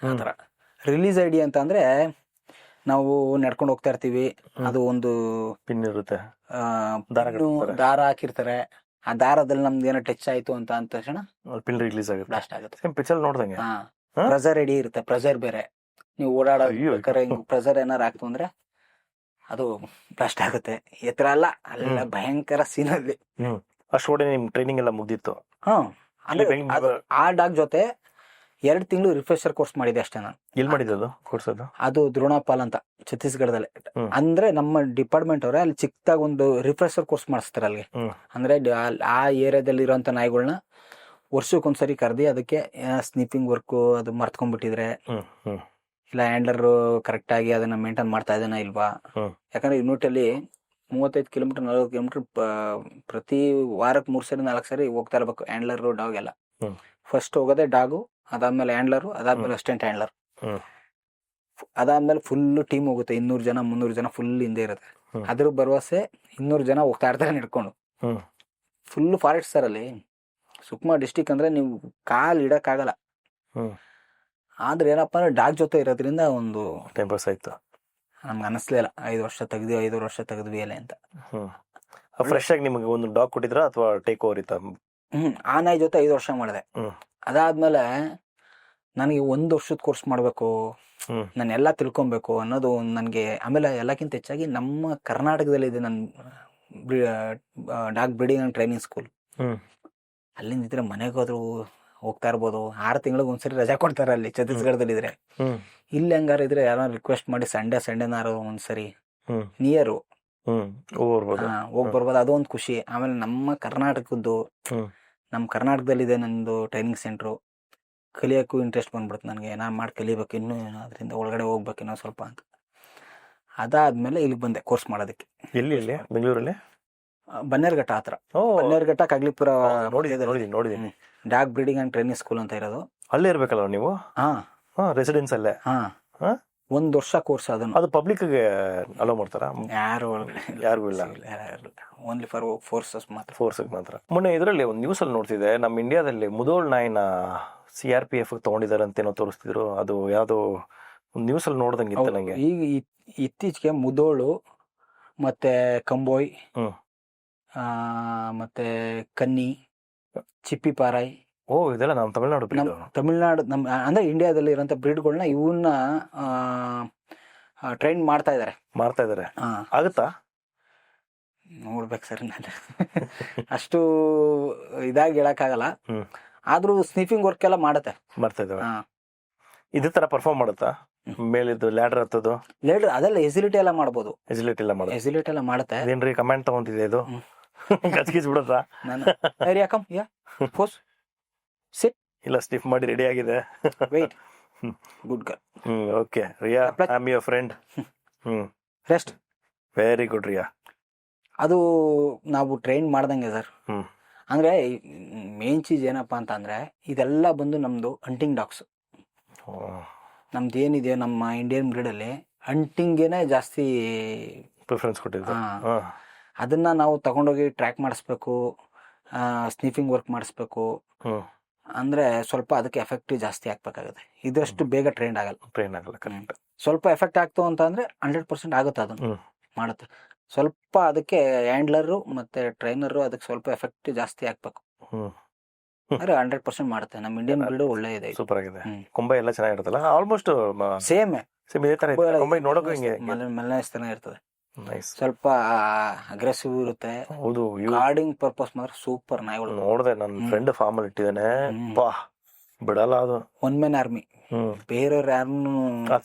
ಆತರ ರಿಲೀಸ್ ಐಡಿ ಅಂತ ಅಂದ್ರೆ ನಾವು ನಡ್ಕೊಂಡು ಹೋಗ್ತಾ ಇರ್ತೀವಿ, ಅದು ಒಂದು ಪಿನ್ ಇರುತ್ತೆ, ದಾರ ಹಾಕಿರ್ತಾರೆ. ಆ ದಾರದಲ್ಲಿ ನಮ್ದು ಏನೋ ಟಚ್ ಆಯ್ತು ಅಂತ ಅಂದ ತಕ್ಷಣ ಪಿನ್ ರಿಲೀಸ್ ಆಗುತ್ತೆ, ಬ್ಲಾಸ್ಟ್ ಆಗುತ್ತೆ. ಪಿಕ್ಚರ್ ನೋಡ್ದಂಗೆ. ಪ್ರೆಸರ್ ಐಡಿ ಇರುತ್ತೆ, ಪ್ರೆಸರ್ ಬೇರೆ. ನೀವು ಓಡಾಡೋಬೇಕಾದ್ರೆ ಪ್ರೆಸರ್ ಏನಾರು ಆಗ್ತು ಅಂದ್ರೆ ಅದು ಬ್ಲಾಸ್ಟ್ ಆಗುತ್ತೆ. ಈ ತರ ಎಲ್ಲ ಅಲ್ಲ ಭಯಂಕರ ಸೀನಲ್ಲಿ. ಅಷ್ಟೊಡೆ ನಿಮ್ ಟ್ರೈನಿಂಗ್ ಎಲ್ಲ ಮುಗ್ದಿತ್ತು? ಆ ಡಾಗ್ ಜೊತೆ 2 ತಿಂಗಳು ರಿಫ್ರೆಶರ್ ಕೋರ್ಸ್ ಮಾಡಿದೆ ಅಷ್ಟೇ ನಾನು. ಎಲ್ಲಿ ಮಾಡಿದ್ದು ಕೋರ್ಸ್? ಅದು ದ್ರೋಣಪಾಲ್ ಅಂತ ಛತ್ತೀಸ್ಗಢದಲ್ಲಿ. ಅಂದ್ರೆ ನಮ್ಮ ಡಿಪಾರ್ಟ್ಮೆಂಟ್ ಅವರೇ ಅಲ್ಲಿ ಚಿಕ್ಕದಾಗಿ ಒಂದು ರಿಫ್ರೆಶರ್ ಕೋರ್ಸ್ ಮಾಡಿಸ್ತಾರೆ ಅಲ್ಲಿಗೆ. ಅಂದ್ರೆ ಆ ಏರಿಯಾದಲ್ಲಿ ಇರೋಂತ ನಾಯಿಗಳನ್ನ ವರ್ಷಕ್ಕೊಂದ್ಸರಿ ಕರೆದಿ ಅದಕ್ಕೆ ಸ್ನಿಫಿಂಗ್ ವರ್ಕ್ ಅದು ಮರ್ತ್ಕೊಂಡ್ಬಿಟ್ಟಿದ್ರೆ, ಇಲ್ಲ ಹ್ಯಾಂಡ್ಲರ್ ಕರೆಕ್ಟ್ ಆಗಿ ಅದನ್ನ ಮೇಂಟೈನ್ ಮಾಡ್ತಾ ಇದ್ದಾನ ಇಲ್ವಾ. ಯಾಕಂದ್ರೆ ಯೂನಿಟಲ್ಲಿ 35 ಕಿಲೋಮೀಟರ್ 40 ಕಿಲೋಮೀಟರ್ ಪ್ರತಿ ವಾರಕ್ಕೆ 3 ಸರಿ 4 ಸರಿ ಹೋಗ್ತಾ ಇರ್ಬೇಕು ಹ್ಯಾಂಡ್ಲರ್ ಡಾಗ್ ಎಲ್ಲ. ಫಸ್ಟ್ ಹೋಗೋದೇ ಡಾಗು, ಅದಾದ್ಮೇಲೆ ಹ್ಯಾಂಡ್ಲರು, ಅದಾದ್ಮೇಲೆ ಅಸಿಸ್ಟೆಂಟ್ ಹ್ಯಾಂಡ್ಲರ್, ಅದಾದ್ಮೇಲೆ ಫುಲ್ ಟೀಮ್ ಹೋಗುತ್ತೆ. 200 ಜನ 300 ಜನ ಫುಲ್ ಹಿಂದೆ ಇರುತ್ತೆ. ಅದ್ರ ಭರವಸೆ 200 ಜನ ಹೋಗ್ತಾ ಇರ್ತಾರೆ ನಡ್ಕೊಂಡು. ಫುಲ್ ಫಾರೆಸ್ಟ್ ಸರ್ ಅಲ್ಲಿ. ಸುಕ್ಮಾ ಡಿಸ್ಟಿಕ್ ಅಂದ್ರೆ ನೀವು ಕಾಲ್ ಇಡಕ್ಕಾಗಲ್ಲ. ಆದ್ರೆ ಏನಪ್ಪಾ ಅಂದ್ರೆ ಡಾಗ್ ಜೊತೆ ಇರೋದ್ರಿಂದ ಒಂದು ಟೈಮ್ ಪಾಸ್ ಆಯ್ತು. ನಮ್ಗೆ ಅನಿಸ್ಲಿಲ್ಲ 5 ವರ್ಷ ತೆಗ್ದ್ವಿ 5 ವರ್ಷ ತೆಗೆದ್ವಿ ಅಲ್ಲ ಅಂತ. ಫ್ರೆಶ್ ಆಗಿ ನಿಮ್ಗೆ ಒಂದು ಡಾಗ್ ಕೊಟ್ಟಿದ್ರ ಅಥವಾ ಟೇಕ್ ಓವರ್ ಇತ್ತ? ಆ ನಾಯಿ ಜೊತೆ 5 ವರ್ಷ ಮಾಡಿದೆ. ಅದಾದ್ಮೇಲೆ ನನಗೆ 1 ವರ್ಷದ ಕೋರ್ಸ್ ಮಾಡ್ಬೇಕು, ನಾನು ಎಲ್ಲ ತಿಳ್ಕೊಬೇಕು ಅನ್ನೋದು ನನಗೆ. ಆಮೇಲೆ ಎಲ್ಲಕ್ಕಿಂತ ಹೆಚ್ಚಾಗಿ ನಮ್ಮ ಕರ್ನಾಟಕದಲ್ಲಿ ಇದೆ ನನ್ನ dog breeding and training school. ಅಲ್ಲಿಂದ ಇದ್ರೆ ಮನೆಗೆ ಹೋದ್ರು ಹೋಗ್ತಾ ಇರ್ಬೋದು. 6 ತಿಂಗಳಿಗೆ ಒಂದ್ಸರಿ ರಜಾ ಕೊಡ್ತಾರೆ ಅಲ್ಲಿ ಛತ್ತೀಸ್ಗಢದಲ್ಲಿ ಇದ್ರೆ. ಇಲ್ಲಿ ಹಂಗಾರ ಇದ್ರೆ ಯಾರು ರಿಕ್ವೆಸ್ಟ್ ಮಾಡಿ ಸಂಡೇನಾರು ಒಂದ್ಸರಿ ನಿಯರು ಹೋಗ್ಬೋದು. ಹೋಗಿ ಬರ್ಬೋದು, ಅದೊಂದು ಖುಷಿ. ಆಮೇಲೆ ನಮ್ಮ ಕರ್ನಾಟಕದ್ದು, ನಮ್ಮ ಕರ್ನಾಟಕದಲ್ಲಿದೆ ನಂದು ಟ್ರೈನಿಂಗ್ ಸೆಂಟ್ರು. ಕಲಿಯೋಕ್ಕೂ ಇಂಟ್ರೆಸ್ಟ್ ಬಂದ್ಬಿಡುತ್ತೆ ನನಗೆ, ನಾನು ಮಾಡಿ ಕಲಿಬೇಕು ಇನ್ನೂ, ಅದರಿಂದ ಒಳಗಡೆ ಹೋಗ್ಬೇಕು ಇನ್ನೂ ಸ್ವಲ್ಪ ಅಂತ. ಅದಾದ್ಮೇಲೆ ಇಲ್ಲಿಗೆ ಬಂದೆ ಕೋರ್ಸ್ ಮಾಡೋದಕ್ಕೆ. ಎಲ್ಲಿ ಬೆಂಗಳೂರಲ್ಲಿ? ಬನ್ನೇರ್ಘಟ್ಟ ಹತ್ರ. ಬನ್ನೇರ್ಘಟ್ಟ ಕಗ್ಲಿಪುರ ನೋಡಿದ್ದೀನಿ. Dog breeding and training school ಅಂತ ಇರೋದು. ಅಲ್ಲೇ ಇರ್ಬೇಕಲ್ಲ ನೀವು? ರೆಸಿಡೆನ್ಸ್ ಅಲ್ಲೇ? 1 ವರ್ಷ ಕೋರ್ಸ್. ಅದು ಪಬ್ಲಿಕ್ಗೆ ಅಲೋ ಮಾಡ್ತಾರಾ? ಯಾರಿಗೂ ಇಲ್ಲ, ಓನ್ಲಿ ಫಾರ್ ಫೋರ್ಸಸ್ ಮಾತ್ರ. ಫೋರ್ಸ್ಗೆ ಮಾತ್ರ. ಮೊನ್ನೆ ಇದರಲ್ಲಿ ಒಂದು ನ್ಯೂಸ್ ಅಲ್ಲಿ ನೋಡ್ತಿದ್ದೆ, ನಮ್ಮ ಇಂಡಿಯಾದಲ್ಲಿ ಮುದೋಳ್ ನಾಯಿನ CRPF ತಗೊಂಡಿದ್ದಾರೆ ಅಂತೇನೋ ತೋರಿಸ್ತಿದ್ರು. ಅದು ಯಾವ್ದೋ ಒಂದು ನ್ಯೂಸ್ ಅಲ್ಲಿ ನೋಡ್ದಂಗೆ ಇತ್ತು ನಂಗೆ. ಈಗ ಇತ್ತೀಚೆಗೆ ಮುದೋಳು ಮತ್ತೆ ಕಂಬೋಯ್, ಮತ್ತೆ ಕನ್ನಿ, ಚಿಪ್ಪಿಪಾರಾಯ್, ಇದೆಲ್ಲ ನಮ್ಮ ತಮಿಳ್ನಾಡು ನಮ್ಮ ಅಂದ್ರೆ ಇಂಡಿಯಾದಲ್ಲಿ ಇರೋಂಥ ಬ್ರೀಡ್ಗಳನ್ನ ಇವನ್ನ ಟ್ರೈನ್ ಮಾಡ್ತಾ ಇದ್ದಾರೆ. ಆಗುತ್ತಾ? ನೋಡ್ಬೇಕು ಸರ್, ನಾನು ಅಷ್ಟು ಇದಾಗಿ ಹೇಳಕ್ಕಾಗಲ್ಲ. ಆದ್ರೂ ಸ್ನಿಫಿಂಗ್ ವರ್ಕ್ ಎಲ್ಲ ಮಾಡ್ತಾ ಇದ್ದಾವೆ. ಇದೇ ತರ ಪರ್ಫಾರ್ಮ್ ಮಾಡುತ್ತಾ? ಮೇಲಿದ್ದು ಲ್ಯಾಡರ್ ಹತ್ತದು, ಅದೆಲ್ಲ ಎಸಿಲಿಟಿ ಎಲ್ಲ ಮಾಡ್ಬೋದು. ಎಸಿಲಿಟಿ ಎಲ್ಲ ಮಾಡುತ್ತೆ. ಏನ್ರಿ ಕಮೆಂಟ್ ತಗೊಂತಿದೆ ಇದು? ಕಚ್ಕಿಸ್ ಬಿಡುತ್ತಾ? ಇಲ್ಲ, ಸ್ಟಿಫ್ ಮಾಡಿ ರೆಡಿ ಆಗಿದೆ. Wait, good girl. Okay Riya, I am your friend. Rest. Very good Riya. ಅದು ನಾವು ಟ್ರೈನ್ ಮಾಡ್ದಂಗೆ ಸರ್. ಅಂದ್ರೆ ಮೇನ್ ಚೀಸ್ ಏನಪ್ಪಾ ಅಂತ ಅಂದ್ರೆ, ಇದೆಲ್ಲ ಬಂದು ನಮ್ದು ಹಂಟಿಂಗ್ ಡಾಗ್ಸ್. ನಮ್ದು ಏನಿದೆ ನಮ್ಮ ಇಂಡಿಯನ್ ಬ್ರೀಡ್ ಅಲ್ಲಿ ಹಂಟಿಂಗೇನೆ ಜಾಸ್ತಿ ಪ್ರಿಫರೆನ್ಸ್ ಕೊಟ್ಟಿದ್ದು. ಅದನ್ನ ನಾವು ತಗೊಂಡೋಗಿ ಟ್ರ್ಯಾಕ್ ಮಾಡಿಸ್ಬೇಕು, ಸ್ನಿಫಿಂಗ್ ವರ್ಕ್ ಮಾಡಿಸ್ಬೇಕು ಅಂದ್ರೆ ಸ್ವಲ್ಪ ಅದಕ್ಕೆ ಎಫೆಕ್ಟ್ ಜಾಸ್ತಿ ಆಗ್ಬೇಕಾಗುತ್ತೆ. ಇದಷ್ಟು ಬೇಗ ಟ್ರೈನ್ ಆಗಲ್ಲ. ಕರೆಕ್ಟ್. ಸ್ವಲ್ಪ ಎಫೆಕ್ಟ್ ಆಗ್ತು ಅಂತ ಅಂದ್ರೆ 100% ಆಗುತ್ತೆ, ಅದನ್ನು ಮಾಡುತ್ತೆ. ಸ್ವಲ್ಪ ಅದಕ್ಕೆ ಹ್ಯಾಂಡ್ಲರು ಮತ್ತೆ ಟ್ರೈನರು ಅದಕ್ಕೆ ಸ್ವಲ್ಪ ಎಫೆಕ್ಟ್ ಜಾಸ್ತಿ ಆಗ್ಬೇಕು, ಅಂದ್ರೆ 100% ಮಾಡುತ್ತೆ. ನಮ್ಮ ಇಂಡಿಯನ್ ಬ್ರೀಡ್ ಒಳ್ಳೆ ಇದೆ, ಸೂಪರ್ ಆಗಿದೆ. ಕೊಂಬೆ ಎಲ್ಲ ಚೆನ್ನಾಗಿರುತ್ತಲ್ಲ, ಆಲ್ಮೋಸ್ಟ್ ಸೇಮ್ ಇದೇ ತರ ಕೊಂಬೆ ನೋಡೋಕೆ ಹಿಂಗೆ ಮೆಲ್ಲನೆ ಇರ್ತದೆ. ಸ್ವಲ್ಪ ಅಗ್ರೆಸಿವ್ ಇರುತ್ತೆ. ಹೌದು, ಗಾರ್ಡಿಂಗ್ ಪರ್ಪಸ್ ಮಾತ್ರ ಸೂಪರ್ ನಾಯಿಗಳು. ನೋಡಿದೆ, ನನ್ನ ಫ್ರೆಂಡ್ ಫಾರ್ಮ್ ಅಲ್ಲಿ ಇಟ್ಟಿದ್ದಾನೆ, ಬಿಡಲ್ಲ ಅದು. One man army. ಬೇರೆಯವ್ರ ಯಾರನ್ನು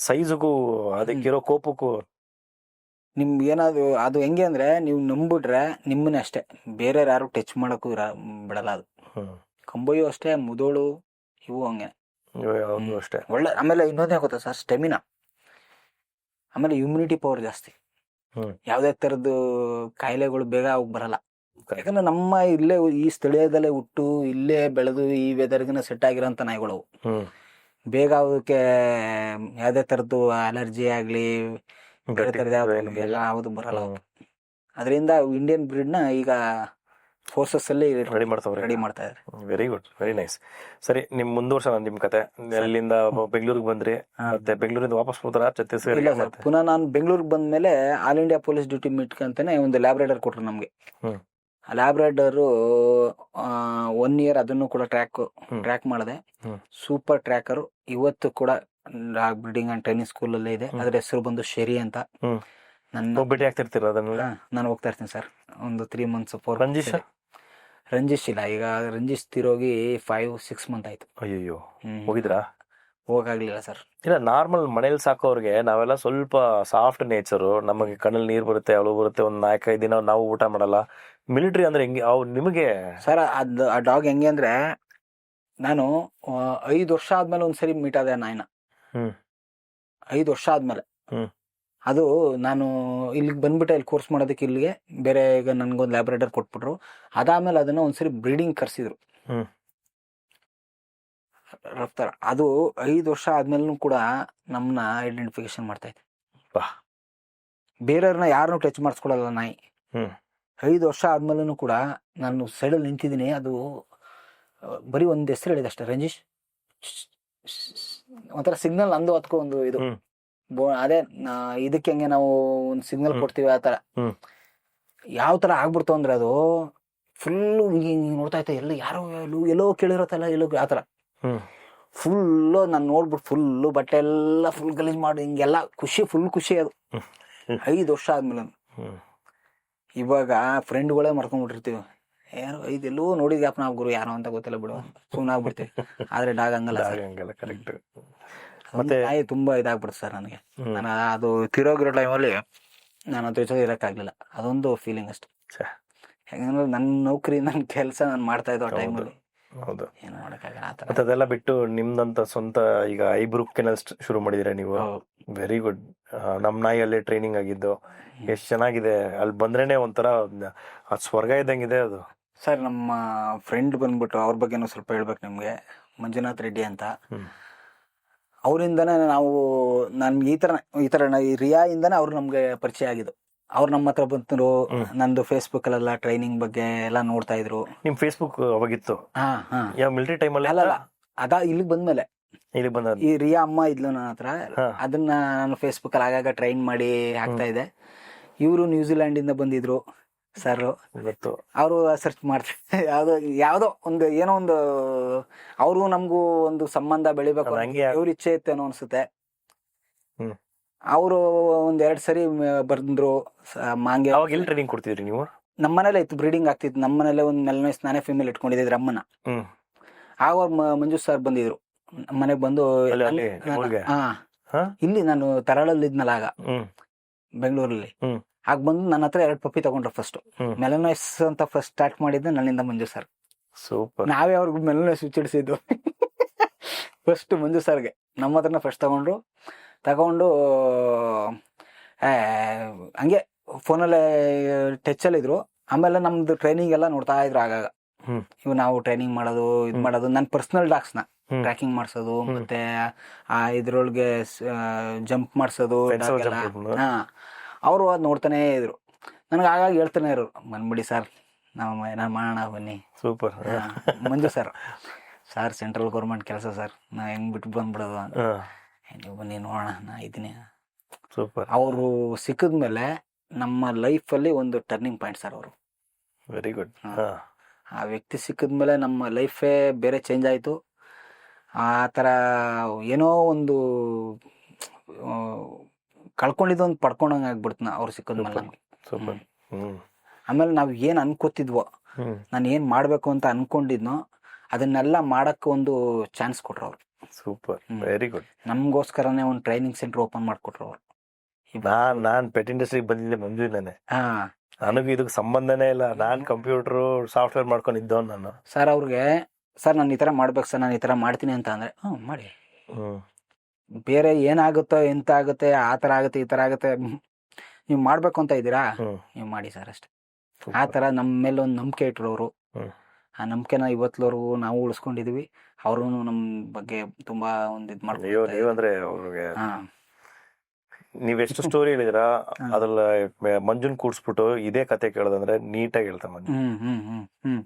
ಸೈಜ್ಗೂ ಅದಕ್ಕಿರೋ ಕೋಪಕ್ಕೂ ನಿಮ್ಗೆ ಏನಾದ್ರು ಅದು ಹೆಂಗೆ ಅಂದ್ರೆ, ನೀವು ನಂಬಿಟ್ರೆ ನಿಮ್ಮನ್ನೇ ಅಷ್ಟೇ, ಬೇರೆಯವ್ರು ಯಾರು ಟಚ್ ಮಾಡಕ್ಕೂ ಬಿಡಲ್ಲ ಅದು. ಕಂಬೊಯ್ಯು ಅಷ್ಟೇ, ಮುದೋಳು ಇವು ಹಂಗೆ ಅಷ್ಟೇ ಒಳ್ಳೆ. ಆಮೇಲೆ ಇನ್ನೊಂದೇ ಗೊತ್ತಾ ಸರ್, ಸ್ಟೆಮಿನಾ, ಆಮೇಲೆ ಇಮ್ಯುನಿಟಿ ಪವರ್ ಜಾಸ್ತಿ. ಯಾವ್ದೇ ತರದ್ದು ಕಾಯಿಲೆಗಳು ಬೇಗ ಅವಾಗ ಬರಲ್ಲ. ಯಾಕಂದ್ರೆ ನಮ್ಮ ಇಲ್ಲೇ ಈ ಸ್ಥಳೀಯದಲ್ಲೇ ಹುಟ್ಟು ಇಲ್ಲೇ ಬೆಳೆದು ಈ ವೆದರ್ಗಿನ ಸೆಟ್ ಆಗಿರೋಂಥ ನಾಯಿಗಳು. ಬೇಗ ಅವಕ್ಕೆ ಯಾವ್ದೇ ತರದ್ದು ಅಲರ್ಜಿ ಆಗ್ಲಿ ಬೇರೆ ತರದ ಯಾವ್ದು ಬರಲ್ಲ. ಅದರಿಂದ ಇಂಡಿಯನ್ ಬ್ರೀಡ್ ನ ಈಗ ಫೋರ್ಸಸ್ ಅಲ್ಲಿ ರೆಡಿ ಮಾಡ್ತಾ ಇದ್ದಾರೆ. Very good, very nice. ಸರಿ, ನಿಮ್ ಮುಂದುವರ್ಸೋಣ ನಿಮ್ ಕತೆ. ಅಲ್ಲಿಂದ ಬೆಂಗಳೂರಿಗೆ ಬಂದ್ರಿ, ಮತ್ತೆ ಬೆಂಗಳೂರಿಂದ ವಾಪಸ್ ಹೋದ್ರ ಛತ್ತೀಸ್ಗಢ? ಪುನಃ ನಾನು ಬೆಂಗಳೂರಿಗೆ ಬಂದ್ಮೇಲೆ all India police duty meet ಅಂತಾನೆ ಒಂದು ಲ್ಯಾಬ್ರೇಡರ್ ಕೊಟ್ರು ನಮ್ಗೆ. ಆ ಲ್ಯಾಬ್ರೇಡರು 1 year ಅದನ್ನು ಕೂಡ ಟ್ರ್ಯಾಕ್ ಮಾಡಿದೆ. Super tracker. ಇವತ್ತು ಕೂಡ dog breeding and training school ಅಲ್ಲೇ ಇದೆ. ಅದ್ರ ಹೆಸರು ಬಂದು ಶೆರಿ ಅಂತ. ಭೇಟಿ ಆಗ್ತಿರ್ತೀರ ಅದನ್ನೆಲ್ಲ? ನಾನು ಹೋಗ್ತಾ ಇರ್ತೀನಿ ಸರ್, ಒಂದು 3 months 4. ರಂಜಿಶ್ ಇಲ್ಲ, ಈಗ ರಂಜಿಶ್ ತಿರೋಗಿ 5-6 months ಆಯ್ತು. ಅಯ್ಯೋ, ಹೋಗಿದ್ರಾ? ಹೋಗಾಗ್ಲಿಲ್ಲ ಸರ್. ಇಲ್ಲ, ನಾರ್ಮಲ್ ಮನೇಲಿ ಸಾಕೋರ್ಗೆ ನಾವೆಲ್ಲ ಸ್ವಲ್ಪ ಸಾಫ್ಟ್ ನೇಚರು, ನಮಗೆ ಕಣ್ಣಲ್ಲಿ ನೀರು ಬರುತ್ತೆ, ಅಳು ಬರುತ್ತೆ, ಒಂದು 4-5 ದಿನ ನಾವು ಊಟ ಮಾಡಲ್ಲ. ಮಿಲಿಟರಿ ಅಂದ್ರೆ ಹೆಂಗೆ ನಿಮಗೆ ಸರ್? ಆ ಡಾಗ್ ಹೆಂಗೆ ಅಂದ್ರೆ, ನಾನು 5 ವರ್ಷ ಆದ್ಮೇಲೆ ಒಂದ್ಸರಿ ಮೀಟ್ ಆದೆ ನಾಯಿನ. 5 ವರ್ಷ ಆದ್ಮೇಲೆ. ಅದು ನಾನು ಇಲ್ಲಿಗೆ ಬಂದ್ಬಿಟ್ಟೆ, ಇಲ್ಲಿ ಕೋರ್ಸ್ ಮಾಡೋದಕ್ಕೆ ಇಲ್ಲಿಗೆ. ಬೇರೆ ಈಗ ನನ್ಗೊಂದು ಲ್ಯಾಬ್ರೇಟರ್ ಕೊಟ್ಬಿಟ್ರು. ಅದಾದ್ಮೇಲೆ ಅದನ್ನ ಒಂದ್ಸರಿ ಬ್ರೀಡಿಂಗ್ ಕರ್ಸಿದ್ರು ರಫ್ತಾರ. ಅದು 5 ವರ್ಷ ಆದ್ಮೇಲೂ ಕೂಡ ನಮ್ಮನ್ನ ಐಡೆಂಟಿಫಿಕೇಶನ್ ಮಾಡ್ತಾ ಇದೆ. ಬೇರೆಯವ್ರನ್ನ ಯಾರನ್ನೂ ಟಚ್ ಮಾಡಿಸ್ಕೊಡಲ್ಲ ನಾಯಿ. 5 ವರ್ಷ ಆದ್ಮೇಲೂ ಕೂಡ ನಾನು ಸೈಡಲ್ಲಿ ನಿಂತಿದ್ದೀನಿ. ಅದು ಬರೀ ಒಂದು ಹೆಸರು ಹೇಳಿದೆ ಅಷ್ಟೇ, ರಂಜಿಶ್. ಒಂಥರ ಸಿಗ್ನಲ್ ಅಂದು ಅದಕ್ಕೂ ಒಂದು ಇದು ಅದೇ ಇದಕ್ಕೆ ಹೆಂಗೆ ನಾವು ಒಂದು ಸಿಗ್ನಲ್ ಕೊಡ್ತೀವಿ ಆ ತರ. ಯಾವ ತರ ಆಗ್ಬಿಡ್ತು ಅಂದ್ರೆ ಅದು ಫುಲ್ಲು ನೋಡ್ತಾ ಇತ್ತು, ಯಾರೋ ಎಲ್ಲೋ ಕೇಳಿರತ್ತಲ್ಲ, ಎಲ್ಲೋ ಆತರ ಫುಲ್ಲು. ನಾನು ನೋಡ್ಬಿಟ್ಟು ಫುಲ್ಲು ಬಟ್ಟೆ ಎಲ್ಲ ಫುಲ್ ಗಲೀಜ್ ಮಾಡಿ ಹಿಂಗೆಲ್ಲ ಫುಲ್ ಖುಷಿ ಅದು 5 ವರ್ಷ ಆದ್ಮೇಲೆ. ಇವಾಗ ಫ್ರೆಂಡ್ಗಳೇ ಮರ್ಕೊಂಡ್ಬಿಟ್ಟಿರ್ತೀವಿ, ಯಾರು ಇದೆಲ್ಲೋ ನೋಡಿದ್ಯಾಪ ನಾವು ಗುರು ಯಾರೋ ಅಂತ ಗೊತ್ತಿಲ್ಲ ಬಿಡು, ಸುಮ್ಮನೆ ಆಗ್ಬಿಡ್ತೀವಿ. ಆದ್ರೆ ಡಾಗ್ ಹಂಗಲ್ಲ. ಕರೆಕ್ಟ್. ಮತ್ತೆ ನಾಯಿ ತುಂಬಾ ಇದಾಗ್ಬಿಡುತ್ತೆ ಸರ್ ನನಗೆ. ನಾನು ಅದು ತಿರೋಗಿರೋ ಟೈಮಲ್ಲಿ ನಾನು ಅದ್ರ ಜೊತೆ ಇರೋಕ್ಕಾಗಲಿಲ್ಲ. ಅದೊಂದು ಫೀಲಿಂಗ್ ಅಷ್ಟೆ. ಛೆ. ಯಾಕಂದ್ರೆ ನನ್ನ ನೌಕರಿ, ನನ್ನ ಕೆಲಸ ನಾನು ಮಾಡ್ತಾ ಇದ್ದೋ ಹೌದು. ಟೈಮಲ್ಲಿ ಹೌದು. ಏನು ಮಾಡೋಕ್ಕಾಗಲ್ಲ ಆ ಥರ. ಮತ್ತೆ ಅದೆಲ್ಲ ಬಿಟ್ಟು ನಿಮ್ದಂತ ಸ್ವಂತ ಈಗ ಐಬ್ರೂ ಕೆನಲ್ ಶುರು ಮಾಡಿದಿರ ನೀವು. ಹೌದು. Very good. ನಮ್ಮ ನಾಯಿಯಲ್ಲೇ ಟ್ರೈನಿಂಗ್ ಆಗಿದ್ದು ಎಷ್ಟು ಚೆನ್ನಾಗಿದೆ. ಅಲ್ಲಿ ಬಂದ್ರೇನೆ ಒಂಥರ ಅದು ಸ್ವರ್ಗ ಇದ್ದಂಗಿದೆ ಅದು. ಸರ್, ನಮ್ಮ ಫ್ರೆಂಡ್ ಬಂದ್ಬಿಟ್ಟು ಅವ್ರ ಬಗ್ಗೆನೂ ಸ್ವಲ್ಪ ಹೇಳ್ಬೇಕು ನಿಮಗೆ. ಮಂಜುನಾಥ್ ರೆಡ್ಡಿ ಅಂತ. ಹ್ಮ್. ಅವರಿಂದನೇ ನಾನು ಈ ಥರ ಈ ರಿಯಾ ಇಂದನೇ ಅವ್ರು ನಮಗೆ ಪರಿಚಯ ಆಗಿದ್ದು. ಅವ್ರು ನಮ್ಮ ಹತ್ರ ಬಂತರು. ನಂದು ಫೇಸ್ಬುಕ್ ಅಲ್ಲೆಲ್ಲ ಟ್ರೈನಿಂಗ್ ಬಗ್ಗೆ ಎಲ್ಲ ನೋಡ್ತಾ ಇದ್ರು. ನಿಮ್ ಫೇಸ್ಬುಕ್ ಅವಾಗಿತ್ತು ಹಾ ಯಾವ ಮಿಲಿಟರಿ ಟೈಮಲ್ಲಿ? ಅಲ್ಲ, ಇಲ್ಲಿಗೆ ಬಂದ್ಮೇಲೆ ಇಲ್ಲಿ ಬಂದ ಈ ರಿಯಾ ಅಮ್ಮ ಇದ್ಲು ನನ್ನ ಹತ್ರ. ಅದನ್ನ ನಾನು ಫೇಸ್ಬುಕ್ ಅಲ್ಲಿ ಆಗಾಗ ಟ್ರೈನ್ ಮಾಡಿ ಹಾಕ್ತಾ ಇದ್ದೆ. ಇವರು ನ್ಯೂಜಿಲ್ಯಾಂಡ್ ಇಂದ ಬಂದಿದ್ರು ಸರ್. ಗೊತ್ತು. ಅವರು ಸರ್ಚ್ ಮಾಡ್ತಾರೆ ಯಾವುದೋ ಒಂದು ಏನೋ ಒಂದು ಅವರು ನಮಗೂ ಒಂದು ಸಂಬಂಧ ಬೆಳಿಬೇಕು ಇವ್ರ ಇಚ್ಛೆ ಇತ್ತೇನೋ ಅನ್ಸುತ್ತೆ. ಅವರು ಒಂದೆರಡು ಸರಿ ಬಂದ್ರು ಮಾಂಗೆ. ಅವಾಗ ಎಲ್ಲಿ ಟ್ರೈನಿಂಗ್ ಕೊಡ್ತಿದ್ರಿ ನೀವು? ನಮ್ಮನೇಲೆ ಇತ್ತು, ಬ್ರೀಡಿಂಗ್ ಆಗ್ತಿತ್ತು ನಮ್ಮನೇಲೆ. ಒಂದು ಮೆಲ್ನೈಸ್ ನಾನೇ ಫೀಮೇಲ್ ಇಟ್ಕೊಂಡಿದ್ದೆ ಅಮ್ಮನ. ಆಗ ಅವ್ರು ಮಂಜು ಸರ್ ಬಂದಿದ್ರು ಮನೆಗೆ ಬಂದು. ಇಲ್ಲಿ ನಾನು ತರಳಲ್ಲಿ ಇದ್ನಲ್ಲ ಆಗ, ಬೆಂಗಳೂರಲ್ಲಿ. ಆಗ ಬಂದು ನನ್ನ ಹತ್ರ 2 ಪಪ್ಪಿ ತಗೊಂಡ್ರು. ಫಸ್ಟ್ ಮೆಲನೈಸ್ ಅಂತ ಫಸ್ಟ್ ಸ್ಟಾರ್ಟ್ ಮಾಡಿದ್ದೆ ನನ್ನಿಂದ ಮಂಜು ಸರ್. ಸೂಪರ್. ನಾವೇ ಅವ್ರಿಗೆ ಮೆಲನೈಸ್ ಹುಚ್ಚಿಡಿಸಿದ್ದು ಫಸ್ಟ್ ಮಂಜು ಸರ್ಗೆ. ನಮ್ಮ ಹತ್ರನ ಫಸ್ಟ್ ತಗೊಂಡು ಹಂಗೆ ಫೋನಲ್ಲೇ ಟಚಲ್ಲಿ ಇದ್ರು. ಆಮೇಲೆ ನಮ್ದು ಟ್ರೈನಿಂಗ್ ಎಲ್ಲ ನೋಡ್ತಾ ಇದ್ರು ಆಗಾಗ. ಇವು ನಾವು ಟ್ರೈನಿಂಗ್ ಮಾಡೋದು ಇದು ಮಾಡೋದು, ನನ್ನ ಪರ್ಸನಲ್ ಡಾಗ್ಸ್ನ ಟ್ರ್ಯಾಕಿಂಗ್ ಮಾಡಿಸೋದು, ಮತ್ತೆ ಇದ್ರೊಳಗೆ ಜಂಪ್ ಮಾಡಿಸೋದು. ಅವರು ಅದು ನೋಡ್ತಾನೆ ಇದ್ರು. ನನಗೆ ಆಗಾಗ ಹೇಳ್ತಾನೆ ಇರೋರು, ಬಂದ್ಬಿಡಿ ಸರ್ ನಾನು ಮಾಡೋಣ ಬನ್ನಿ. ಸೂಪರ್. ಮಂಜು ಸರ್ ಸೆಂಟ್ರಲ್ ಗೌರ್ಮೆಂಟ್ ಕೆಲಸ ಸರ್, ನಾ ಹೆಂಗ್ ಬಿಟ್ಟು ಬಂದ್ಬಿಡೋದು ಅಂತ. ನೀವು ಬನ್ನಿ ನೋಡೋಣ, ನಾ ಇದ್ದೀನಿ. ಸೂಪರ್. ಅವರು ಸಿಕ್ಕಿದ್ಮೇಲೆ ನಮ್ಮ ಲೈಫಲ್ಲಿ ಒಂದು ಟರ್ನಿಂಗ್ ಪಾಯಿಂಟ್ ಸರ್ ಅವರು. Very good. ಆ ವ್ಯಕ್ತಿ ಸಿಕ್ಕಿದ್ಮೇಲೆ ನಮ್ಮ ಲೈಫೇ ಬೇರೆ ಚೇಂಜ್ ಆಯಿತು. ಆ ಥರ ಏನೋ ಒಂದು ಕಳ್ಕೊಂಡಿದ್ದೊಂದು ಪಡ್ಕೊಂಡಂಗೆ ಆಗ್ಬಿಡ್ತು ಅವ್ರು ಸಿಕ್ಕಿದ್ಮೇಲೆ ನಮಗೆ. ಆಮೇಲೆ ನಾವು ಏನು ಅನ್ಕೋತಿದ್ವೋ, ನಾನು ಏನು ಮಾಡಬೇಕು ಅಂತ ಅನ್ಕೊಂಡಿದ್ನೋ ಅದನ್ನೆಲ್ಲ ಮಾಡಕ್ಕೆ ಒಂದು ಚಾನ್ಸ್ ಕೊಟ್ರು ಅವರು. ಸೂಪರ್. Very good. ನಮಗೋಸ್ಕರನೇ ಒಂದು ಟ್ರೈನಿಂಗ್ ಸೆಂಟರ್ ಓಪನ್ ಮಾಡಿಕೊಟ್ರು ಅವರು. ನಾನು ಪೆಟ್ ಇಂಡಸ್ಟ್ರಿಗೆ ಬಂದಿದ್ದೆ ಮಂಜುನಾನೆ. ನನಗೂ ಇದಕ್ಕೆ ಸಂಬಂಧನೇ ಇಲ್ಲ. ನಾನು ಕಂಪ್ಯೂಟರ್ ಸಾಫ್ಟ್ವೇರ್ ಮಾಡ್ಕೊಂಡಿದ್ದೋ ನಾನು. ಸರ್ ಅವ್ರಿಗೆ, ಸರ್ ನಾನು ಈ ಥರ ಮಾಡ್ಬೇಕು ಸರ್, ನಾನು ಈ ಥರ ಮಾಡ್ತೀನಿ ಅಂತ ಅಂದರೆ ಮಾಡಿ. ಬೇರೆ ಏನಾಗುತ್ತೋ ಎಂತ ಆಗುತ್ತೆ, ಆ ಥರ ಆಗುತ್ತೆ ಈ ಥರ ಆಗುತ್ತೆ, ನೀವು ಮಾಡಬೇಕು ಅಂತ ಇದ್ದೀರಾ, ನೀವು ಮಾಡಿ ಸರ್ ಅಷ್ಟೇ. ಆ ಥರ ನಮ್ಮ ಮೇಲೆ ಒಂದು ನಂಬಿಕೆ ಇಟ್ಟರು ಅವರು. ಆ ನಂಬಿಕೆನ ಇವತ್ತುವರೆಗೂ ನಾವು ಉಳಿಸ್ಕೊಂಡಿದೀವಿ. ಅವರು ನಮ್ಮ ಬಗ್ಗೆ ತುಂಬಾ ಒಂದು ಇದು ಮಾಡ್ಕೊಂಡು. ನೀವಂದ್ರೆ ಅವ್ರಿಗೆ ನೀವೆಷ್ಟು ಸ್ಟೋರಿ ಹೇಳಿದ್ರ ಅದ್ರಲ್ಲಿ ಮಂಜುನ್ ಕೂಡ್ಸ್ಬಿಟ್ಟು ಇದೇ ಕತೆ ಕೇಳೋದಂದ್ರೆ ನೀಟಾಗಿ ಹೇಳ್ತಾ ಮಂಜು.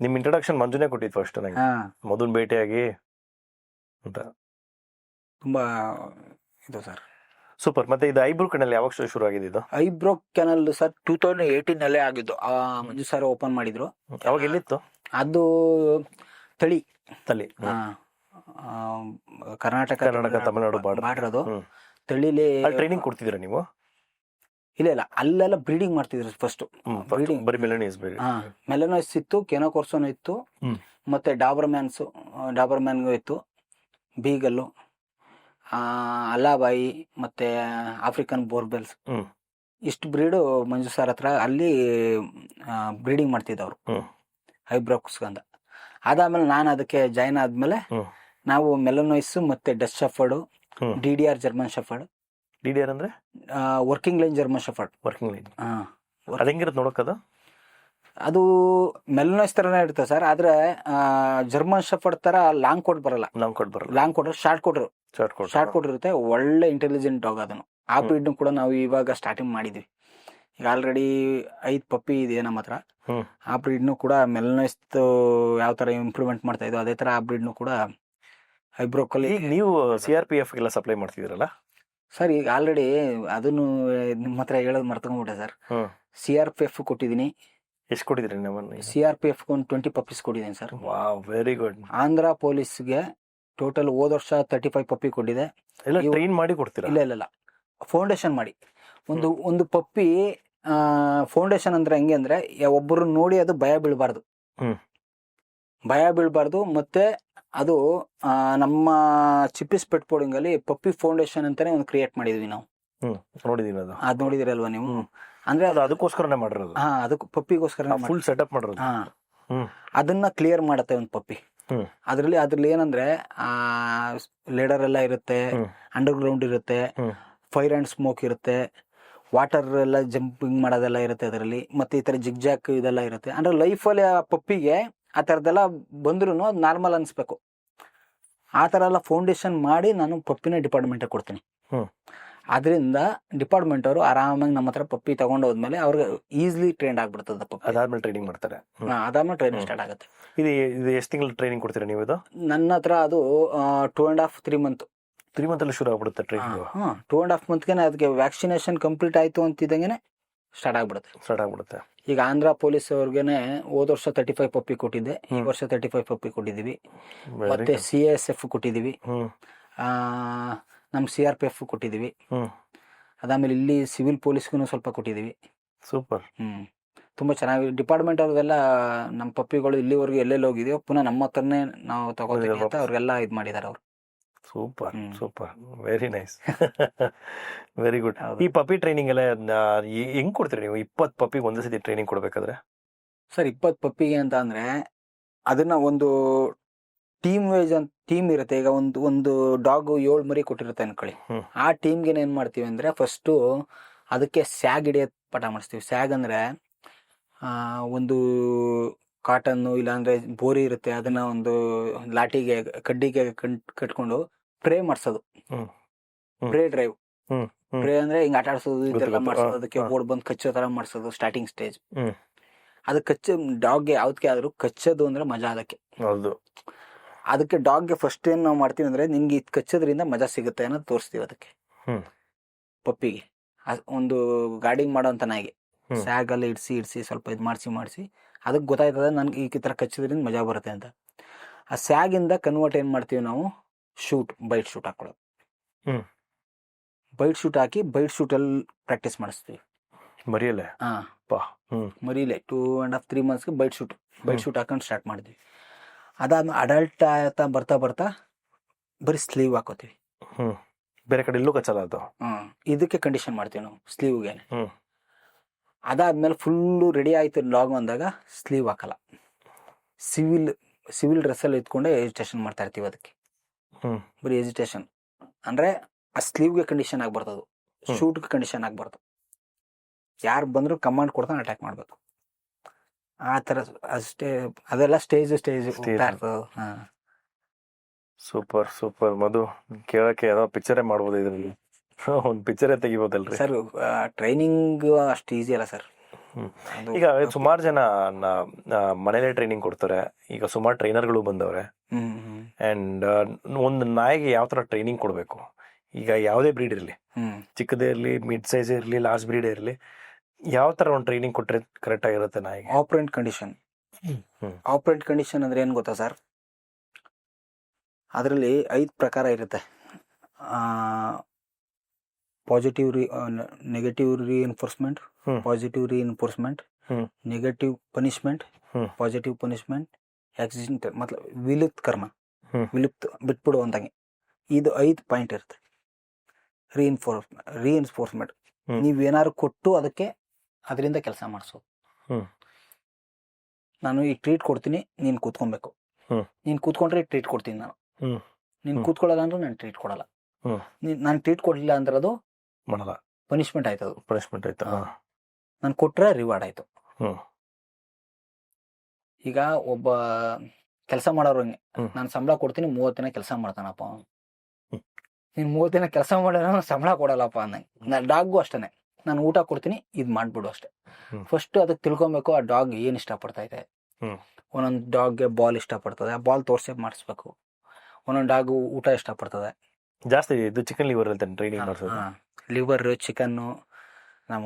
ನಿಮ್ ಇಂಟ್ರೊಡಕ್ಷನ್ ಮಂಜುನೇ ಕೊಟ್ಟಿದ್ ಫಸ್ಟ್ ನಂಗೆ, ಮೊದಲು ಭೇಟಿಯಾಗಿ ಅಂತ. ತುಂಬಾ ಇದು ಸರ್. ಸೂಪರ್. ಮತ್ತೆ ಇದು ಐಬ್ರೋ ಕೆನಲ್ ಯಾವಾಗ ಶುರು ಆಗಿದೆ? ಇದು ಐಬ್ರೋ ಕೆನಲ್ ಸರ್ 2018 ಆಗಿದ್ದು. ಮಂಜು ಸರ್ ಓಪನ್ ಮಾಡಿದ್ರು. ಅವಾಗ ಎಲ್ಲಿತ್ತು ಅದು? ತಳಿ ಕರ್ನಾಟಕ ತಮಿಳುನಾಡು ಬಾರ್ಡರ್ ಅದು. ತಳಿಲಿ ಟ್ರೈನಿಂಗ್ ಕೊಡ್ತಿದ್ರ ನೀವು? ಇಲ್ಲ, ಅಲ್ಲೆಲ್ಲ ಬ್ರೀಡಿಂಗ್ ಮಾಡ್ತಿದ್ರು ಫಸ್ಟ್. ಮೆಲನೈಸ್ ಇತ್ತು, ಕೆನೋಕೊರ್ಸೋನ್ ಇತ್ತು, ಮತ್ತೆ ಡಾಬರ್ ಮ್ಯಾನ್ಗೂ ಇತ್ತು, ಬೀಗಲ್ಲು, ಅಲ್ಲಾಬಾಯಿ, ಮತ್ತೆ ಆಫ್ರಿಕನ್ ಬೋರ್ಬೆಲ್ಸ್. ಇಷ್ಟು ಬ್ರೀಡು ಮಂಜು ಸರ್ ಹತ್ರ ಅಲ್ಲಿ ಬ್ರೀಡಿಂಗ್ ಮಾಡ್ತಿದ್ದವ್ರು ಐಬ್ರೋಕ್ಸ್ ಅಂತ. ಅದಾದ್ಮೇಲೆ ನಾನು ಅದಕ್ಕೆ ಜಾಯ್ನ್ ಆದ್ಮೇಲೆ ನಾವು ಮೆಲನೈಸ್ ಮತ್ತೆ Dutch shepherd, DDR German shepherd. DDR ಅಂದ್ರೆ working line German shepherd. Working line ಹೆಂಗಿರುತ್ತೆ ನೋಡೋಕದು? ಅದು ಮೆಲನೈಸ್ ತರನೇ ಇರುತ್ತೆ ಸರ್, ಆದ್ರೆ ಜರ್ಮನ್ ಶಫರ್ಡ್ ತರ ಲಾಂಗ್ ಕೋಟ್ ಬರಲ್ಲ. ಲಾಂಗ್ ಕೋಟ್ ಶಾರ್ಟ್ ಕೋಟ್ ಇರುತ್ತೆ. ಒಳ್ಳೆ ಇಂಟೆಲಿಜೆಂಟ್ ಡಾಗ್ ಅದನ್ನು. ಆ ಬ್ರೀಡ್ ಕೂಡ ನಾವು ಇವಾಗ ಸ್ಟಾರ್ಟಿಂಗ್ ಮಾಡಿದ್ವಿ. ಈಗ ಆಲ್ರೆಡಿ 5 ಪಪ್ಪಿ ಇದೆ ನಮ್ಮ ಹತ್ರ. ಆ ಬ್ರೀಡ್ನು ಕೂಡ ಮೆಲನೈಸ್ ಯಾವ ತರ ಇಂಪ್ರೂವ್ಮೆಂಟ್ ಮಾಡ್ತಾ ಇದ್ದೋ ಅದೇ ತರ ಆ ಬ್ರೀಡ್ನು ಕೂಡ ಐಬ್ರೋಕಲ್ಲಿ. ಈಗ ನೀವು CRPF ಎಲ್ಲ ಸಪ್ಲೈ ಮಾಡ್ತಿದ್ದೀರಲ್ಲ ಸರ್? ಈಗ ಆಲ್ರೆಡಿ ಅದನ್ನು ನಿಮ್ಮ ಹತ್ರ ಹೇಳೋದು ಮರ್ತಕೊಂಡ್ಬಿಟ್ಟೆ ಸರ್. CRPF ಕೊಟ್ಟಿದ್ದೀನಿ. ಎಷ್ಟು ಕೊಟ್ಟಿದ್ರಿ? CRPF ಒಂದು 20 ಪಪ್ಪೀಸ್ ಕೊಟ್ಟಿದ್ದೀನಿ ಸರ್. Very good. ಆಂಧ್ರ ಪೊಲೀಸ್ಗೆ ಟೋಟಲ್ ಹೋದ ವರ್ಷ 35 ಪಪ್ಪಿ ಕೊಟ್ಟಿದೆ. ಟ್ರೈನ್ ಮಾಡಿ ಕೊಡ್ತೀರಾ? ಇಲ್ಲ, ಫೌಂಡೇಶನ್ ಮಾಡಿ. ಒಂದು ಪಪ್ಪಿ ಫೌಂಡೇಶನ್ ಅಂದ್ರೆ ಹೆಂಗೆ ಅಂದ್ರೆ, ಒಬ್ಬರು ನೋಡಿ ಅದು ಭಯ ಬೀಳ್ಬಾರ್ದು. ಮತ್ತೆ ಅದು ನಮ್ಮ ಚಿಪ್ಪಿಸ್ ಪೆಟ್ ಬೋರ್ಡಿಂಗ್ ಅಲ್ಲಿ ಪಪ್ಪಿ ಫೌಂಡೇಶನ್ ಅಂತಾನೆ ಒಂದು ಕ್ರಿಯೇಟ್ ಮಾಡಿದ್ವಿ ನಾವು. ನೋಡಿದೀನಿ ಅದ್ ನೋಡಿದಿರಲ್ವಾ ನೀವು? ಅಂದ್ರೆ ಅದು ಅದಕ್ಕೋಸ್ಕರನೇ ಮಾಡಿರೋದು, ಅದಕ್ಕೆ ಪಪ್ಪಿಗೋಸ್ಕರ ಫುಲ್ ಸೆಟಪ್ ಮಾಡಿರೋದು. ಅದನ್ನ ಕ್ಲಿಯರ್ ಮಾಡುತ್ತೆ ಒಂದು ಪಪ್ಪಿ. ಅದ್ರಲ್ಲಿ ಏನಂದ್ರೆ ಲೇಡರ್ ಎಲ್ಲ ಇರುತ್ತೆ, ಅಂಡರ್ ಗ್ರೌಂಡ್ ಇರುತ್ತೆ, ಫೈರ್ ಅಂಡ್ ಸ್ಮೋಕ್ ಇರುತ್ತೆ, ವಾಟರ್ ಎಲ್ಲ ಜಂಪಿಂಗ್ ಮಾಡೋದೆಲ್ಲ ಇರುತ್ತೆ ಅದರಲ್ಲಿ, ಮತ್ತೆ ಈ ತರ ಜಿಗ್ ಜಾಕ್ ಇದೆಲ್ಲ ಇರುತ್ತೆ. ಅಂದ್ರೆ ಲೈಫಲ್ಲಿ ಆ ಪಪ್ಪಿಗೆ ಆ ಥರದ್ದೆಲ್ಲ ಬಂದ್ರೂ ಅದು ನಾರ್ಮಲ್ ಅನ್ಸ್ಬೇಕು. ಆ ಥರ ಎಲ್ಲ ಫೌಂಡೇಶನ್ ಮಾಡಿ ನಾನು ಪಪ್ಪಿನ ಡಿಪಾರ್ಟ್ಮೆಂಟಿಗೆ ಕೊಡ್ತೀನಿ. ಅದರಿಂದ ಡಿಪಾರ್ಟ್ಮೆಂಟ್ ಅವರು ಆರಾಮಾಗಿ ನಮ್ಮ ಹತ್ರ ಪಪ್ಪಿ ತಗೊಂಡು ಹೋದ್ಮೇಲೆ ಅವ್ರಿಗೆ ಈಸಿಲಿ ಟ್ರೈನ್ ಆಗ್ಬಿಡ್ತದೆ ಪಪ್ಪಿ. ಅದಾದ್ಮೇಲೆ ಟ್ರೈನಿಂಗ್ ಮಾಡ್ತಾರೆ. ಅದಾದ್ಮೇಲೆ ಟ್ರೈನಿಂಗ್ ಸ್ಟಾರ್ಟ್ ಆಗುತ್ತೆ. ಇದು ಎಷ್ಟು ತಿಂಗಳು ಟ್ರೈನಿಂಗ್ ಕೊಡ್ತೀರಾ ನೀವು? ಇದು ನನ್ನ ಹತ್ರ ಅದು 2.5 3 months. 3 months ಅಲ್ಲಿ ಶುರು ಆಗ್ಬಿಡುತ್ತೆ ಟ್ರೈನಿಂಗ್. 2.5 monthsಗೆ ಅದಕ್ಕೆ ವ್ಯಾಕ್ಸಿನೇಷನ್ ಕಂಪ್ಲೀಟ್ ಆಯ್ತು ಅಂತಿದ್ದಂಗೆ ಸ್ಟಾರ್ಟ್ ಆಗ್ಬಿಡುತ್ತೆ. ಈಗ ಆಂಧ್ರ ಪೊಲೀಸ್ ಅವ್ರಿಗೆನೆ ಹೋದ ವರ್ಷ 35 ಪಪ್ಪಿ ಕೊಟ್ಟಿದ್ದೆ, ಈ ವರ್ಷ 35 ಪಪ್ಪಿ ಕೊಟ್ಟಿದೀವಿ. ಮತ್ತೆ CSF ಕೊಟ್ಟಿದೀವಿ, ನಮ್ಮ CRPF ಕೊಟ್ಟಿದೀವಿ. ಅದಾದ್ಮೇಲೆ ಇಲ್ಲಿ ಸಿವಿಲ್ ಪೊಲೀಸ್ಗೂ ಸ್ವಲ್ಪ ಕೊಟ್ಟಿದೀವಿ. ಸೂಪರ್. ತುಂಬಾ ಚೆನ್ನಾಗಿ ಡಿಪಾರ್ಟ್ಮೆಂಟ್ ಅವ್ರಿಗೆಲ್ಲ ನಮ್ಮ ಪಪ್ಪಿಗಳು ಇಲ್ಲಿವರೆಗೂ ಎಲ್ಲೆಲ್ಲಿ ಹೋಗಿದೆಯೋ ಪುನಃ ನಮ್ಮ ಹತ್ರನೇ ನಾವು ತಗೋತೀವಿ ಅಂತ ಅವ್ರಿಗೆಲ್ಲ ಇದು ಮಾಡಿದಾರೆ ಅವರು. Super very nice. Very good. ಈ ಪಪ್ಪಿ ಟ್ರೈನಿಂಗ್ ಎಲ್ಲ ಹೆಂಗ್ ಕೊಡ್ತೀರಿ ನೀವು? 20 ಪಪ್ಪಿಗೆ ಒಂದೇ ಸತಿ ಟ್ರೈನಿಂಗ್ ಕೊಡ್ಬೇಕಾದ್ರೆ? ಸರ್ 20 ಪಪ್ಪಿಗೆ ಅಂತ ಅಂದ್ರೆ ಅದನ್ನ ಒಂದು ಟೀಮ್ ಇರುತ್ತೆ. ಈಗ ಒಂದು ಡಾಗ್ 7 ಮರಿ ಕೊಟ್ಟಿರುತ್ತೆ ಅನ್ಕೊಳ್ಳಿ. ಆ ಟೀಮ್ಗೆ ಏನ್ ಮಾಡ್ತೀವಿ ಅಂದ್ರೆ ಫಸ್ಟ್ ಅದಕ್ಕೆ ಸ್ಯಾಗ್ ಹಿಡಿಯೋದ್ ಪಾಠ ಮಾಡಿಸ್ತೀವಿ. ಸ್ಯಾಗ್ ಅಂದ್ರೆ ಒಂದು ಕಾಟನ್ನು ಇಲ್ಲಾಂದ್ರೆ ಬೋರಿ ಇರುತ್ತೆ, ಅದನ್ನ ಒಂದು ಲಾಟಿಗೆ ಕಡ್ಡಿಗೆ ಕಟ್ಕೊಂಡು ಪ್ರೇ ಮಾಡ್ಸೋದು. Pray drive. ಪ್ರೇ ಅಂದ್ರೆ ಹಿಂಗ್ ಆಟ ಆಡ್ಸೋದು, ಇದೆಲ್ಲ ಮಾಡ್ಸೋದು, ಅದಕ್ಕೆ ಓಡ್ ಬಂದು ಕಚ್ಚೋ ತರ ಮಾಡ್ಸೋದು ಸ್ಟಾರ್ಟಿಂಗ್ ಸ್ಟೇಜ್. ಅದು ಡಾಗ್ಗೆ ಯಾವ್ದಕ್ಕೆ ಆದ್ರೂ ಕಚ್ಚೋದು ಅಂದ್ರೆ ಮಜಾ. ಅದಕ್ಕೆ ಡಾಗ್ಗೆ ಫಸ್ಟ್ ಏನ್ ನಾವು ಮಾಡ್ತೀವಿ ಅಂದ್ರೆ ನಿನ್ಗೆ ಇದು ಕಚ್ಚೋದ್ರಿಂದ ಮಜಾ ಸಿಗುತ್ತೆ ಅನ್ನೋದು ತೋರಿಸ್ತೀವಿ ಅದಕ್ಕೆ. ಪಪ್ಪಿಗೆ ಒಂದು ಗಾರ್ಡಿಂಗ್ ಮಾಡೋ ಅಂತ ನಾಯಿಗೆ ಸ್ಯಾಗ್ ಅಲ್ಲಿ ಇಡ್ಸಿ ಸ್ವಲ್ಪ ಇದು ಮಾಡಿಸಿ ಅದಕ್ಕೆ ಗೊತ್ತಾಯ್ತದೆ ನನ್ಗೆ ಈ ತರ ಕಚ್ಚೋದ್ರಿಂದ ಮಜಾ ಬರುತ್ತೆ ಅಂತ. ಆ ಸ್ಯಾಗ್ ಇಂದ ಕನ್ವರ್ಟ್ ಏನ್ ಮಾಡ್ತೀವಿ ನಾವು, ಬೈಟ್ ಶೂಟ್ ಹಾಕೊಳ್ಳೋದು. ಬೈಟ್ ಶೂಟ್ ಹಾಕಿ ಬೈಟ್ ಶೂಟ್ ಅಲ್ಲಿ ಪ್ರಾಕ್ಟೀಸ್ ಮಾಡಿಸ್ತೀವಿ ಮರಿಯಲ್ಲೇ. ಮರಿಯಲ್ಲೇ 2.5 3 monthsಗೆ ಬೈಟ್ ಶೂಟ್ ಹಾಕೊಂಡು ಸ್ಟಾರ್ಟ್ ಮಾಡಿದ್ವಿ. ಅದಾದ್ಮೇಲೆ ಅಡಲ್ಟ್ ಆಯ್ತಾ ಬರ್ತಾ ಬರೀ ಸ್ಲೀವ್ ಹಾಕೋತೀವಿ. ಬೇರೆ ಕಡೆ ಎಲ್ಲೂ ಕಚ್ಚಲ್ಲ ಅದು. ಇದಕ್ಕೆ ಕಂಡೀಷನ್ ಮಾಡ್ತೀವಿ ನಾವು ಸ್ಲೀವ್ಗೆ. ಅದಾದ್ಮೇಲೆ ಫುಲ್ಲು ರೆಡಿ ಆಯ್ತು ಲಾಗ್ ಅಂದಾಗ ಸ್ಲೀವ್ ಹಾಕಲ್ಲ. ಸಿವಿಲ್ ಡ್ರೆಸ್ ಅಲ್ಲಿ ಇಟ್ಕೊಂಡೆ ಎಜಿಟೇಷನ್ ಮಾಡ್ತಾ ಇರ್ತೀವಿ ಅದಕ್ಕೆ. ಬರೀ ಎಜಿಟೇಷನ್ ಅಂದ್ರೆ ಆ ಸ್ಲೀವ್ಗೆ ಕಂಡೀಷನ್ ಆಗ್ಬಾರ್ದು, ಶೂಟ್ಗೆ ಕಂಡೀಷನ್ ಆಗ್ಬಾರ್ದು. ಯಾರು ಬಂದ್ರು ಕಮಾಂಡ್ ಕೊಡ್ತಾನೆ ಅಟ್ಯಾಕ್ ಮಾಡ್ಬೇಕು. ಆ ತರ ಅಷ್ಟೇ. ಅದೆಲ್ಲ ಸ್ಟೇಜ್ ಸೂಪರ್ ಮಧು. ಕೇಳಕ್ಕೆ ಏನೋ ಪಿಕ್ಚರೇ ಮಾಡ್ಬೋದು ಇದ್ರಲ್ಲಿ. ಒಂದು ಪಿಕ್ಚರೇ ತೆಗಿಬೋದಲ್ರಿ ಸರ್? ಟ್ರೈನಿಂಗ್ ಅಷ್ಟು ಈಸಿ ಅಲ್ಲ ಸರ್. ಈಗ ಸುಮಾರು ಜನ ಮನೇಲೆ ಟ್ರೈನಿಂಗ್ ಕೊಡ್ತಾರೆ. ಈಗ ಸುಮಾರು ಟ್ರೈನರ್ಗಳು ಬಂದವ್ರೆ. ಅಂಡ್ ಒಂದು ನಾಯಿಗೆ ಯಾವ ತರ ಟ್ರೈನಿಂಗ್ ಕೊಡ್ಬೇಕು? ಈಗ ಯಾವುದೇ ಬ್ರೀಡ್ ಇರಲಿ, ಚಿಕ್ಕದೇ ಇರಲಿ, ಮಿಡ್ ಸೈಜ್ ಇರಲಿ, ಲಾರ್ಜ್ ಬ್ರೀಡ್ ಇರಲಿ, ಯಾವ ತರ ಒಂದು ಟ್ರೈನಿಂಗ್ ಕೊಟ್ರೆ ಕರೆಕ್ಟ್ ಆಗಿರುತ್ತೆ ನಾಯಿಗೆ? ಆಪರೆಂಟ್ ಕಂಡೀಷನ್ ಅಂದ್ರೆ ಏನ್ ಗೊತ್ತಾ ಸರ್? ಅದರಲ್ಲಿ 5 ಪ್ರಕಾರ ಇರುತ್ತೆ. Negative reinforcement, positive reinforcement, negative punishment, positive punishment, accident ಮತ್ಲಬ್ ವಿಲುಪ್ತ ಕರ್ಮ, ಬಿಟ್ಬಿಡು ಅಂದಂಗೆ. ಇದು 5 ಪಾಯಿಂಟ್ ಇರುತ್ತೆ. ರೀಎನ್ಫೋರ್ಸ್ಮೆಂಟ್ ನೀವೇನಾದ್ರು ಕೊಟ್ಟು ಅದಕ್ಕೆ ಅದರಿಂದ ಕೆಲಸ ಮಾಡಿಸೋದು. ನಾನು ಈ ಟ್ರೀಟ್ ಕೊಡ್ತೀನಿ, ನೀನ್ ಕೂತ್ಕೊಬೇಕು. ನೀನ್ ಕೂತ್ಕೊಂಡ್ರೆ ಟ್ರೀಟ್ ಕೊಡ್ತೀನಿ ನಾನು. ನೀನ್ ಕೂತ್ಕೊಳ್ಳಲ್ಲ ಅಂದ್ರೆ ನಾನು ಟ್ರೀಟ್ ಕೊಡಲ್ಲ. ನಾನು ಟ್ರೀಟ್ ಕೊಡ್ಲಿಲ್ಲ ಅಂದ್ರೆ ಅದು ಪನಿಷ್ಮೆಂಟ್ ಆಯ್ತು. ನಾನು ಕೊಟ್ರೆ ರಿವಾರ್ಡ್ ಆಯ್ತು. ಈಗ ಒಬ್ಬ ಕೆಲಸ ಮಾಡೋರು ಹಂಗೆ, ನಾನು ಸಂಬಳ ಕೊಡ್ತೀನಿ 30 ದಿನ ಕೆಲಸ ಮಾಡ್ತಾನಪ್ಪ. ನೀನ್ 30 ದಿನ ಕೆಲಸ ಮಾಡಿದ್ರೆ ಸಂಬಳ ಕೊಡಲ್ಲಪ್ಪ ಅಂದಂಗೆ. ನಾನು ಡಾಗ್ಗೂ ಅಷ್ಟೇನೆ, ನಾನು ಊಟ ಕೊಡ್ತೀನಿ, ಇದ್ ಮಾಡ್ಬಿಡು ಅಷ್ಟೇ. ಫಸ್ಟ್ ಅದಕ್ಕೆ ತಿಳ್ಕೊಬೇಕು ಆ ಡಾಗ್ ಏನ್ ಇಷ್ಟಪಡ್ತಾ ಇದೆ. ಒಂದೊಂದು ಡಾಗ್ಗೆ ಬಾಲ್ ಇಷ್ಟಪಡ್ತದೆ, ಆ ಬಾಲ್ ತೋರ್ಸೇ ಮಾಡಿಸ್ಬೇಕು. ಒಂದೊಂದು ಡಾಗ್ ಊಟ ಇಷ್ಟಪಡ್ತದೆ. ಜಾಸ್ತಿ ಇದು ಚಿಕನ್ ಲಿವರ್ ಅಂತ ಟ್ರೈನಿಂಗ್ ಮಾಡಿಸೋದು. Liver, chicken. ನಮ್ಮ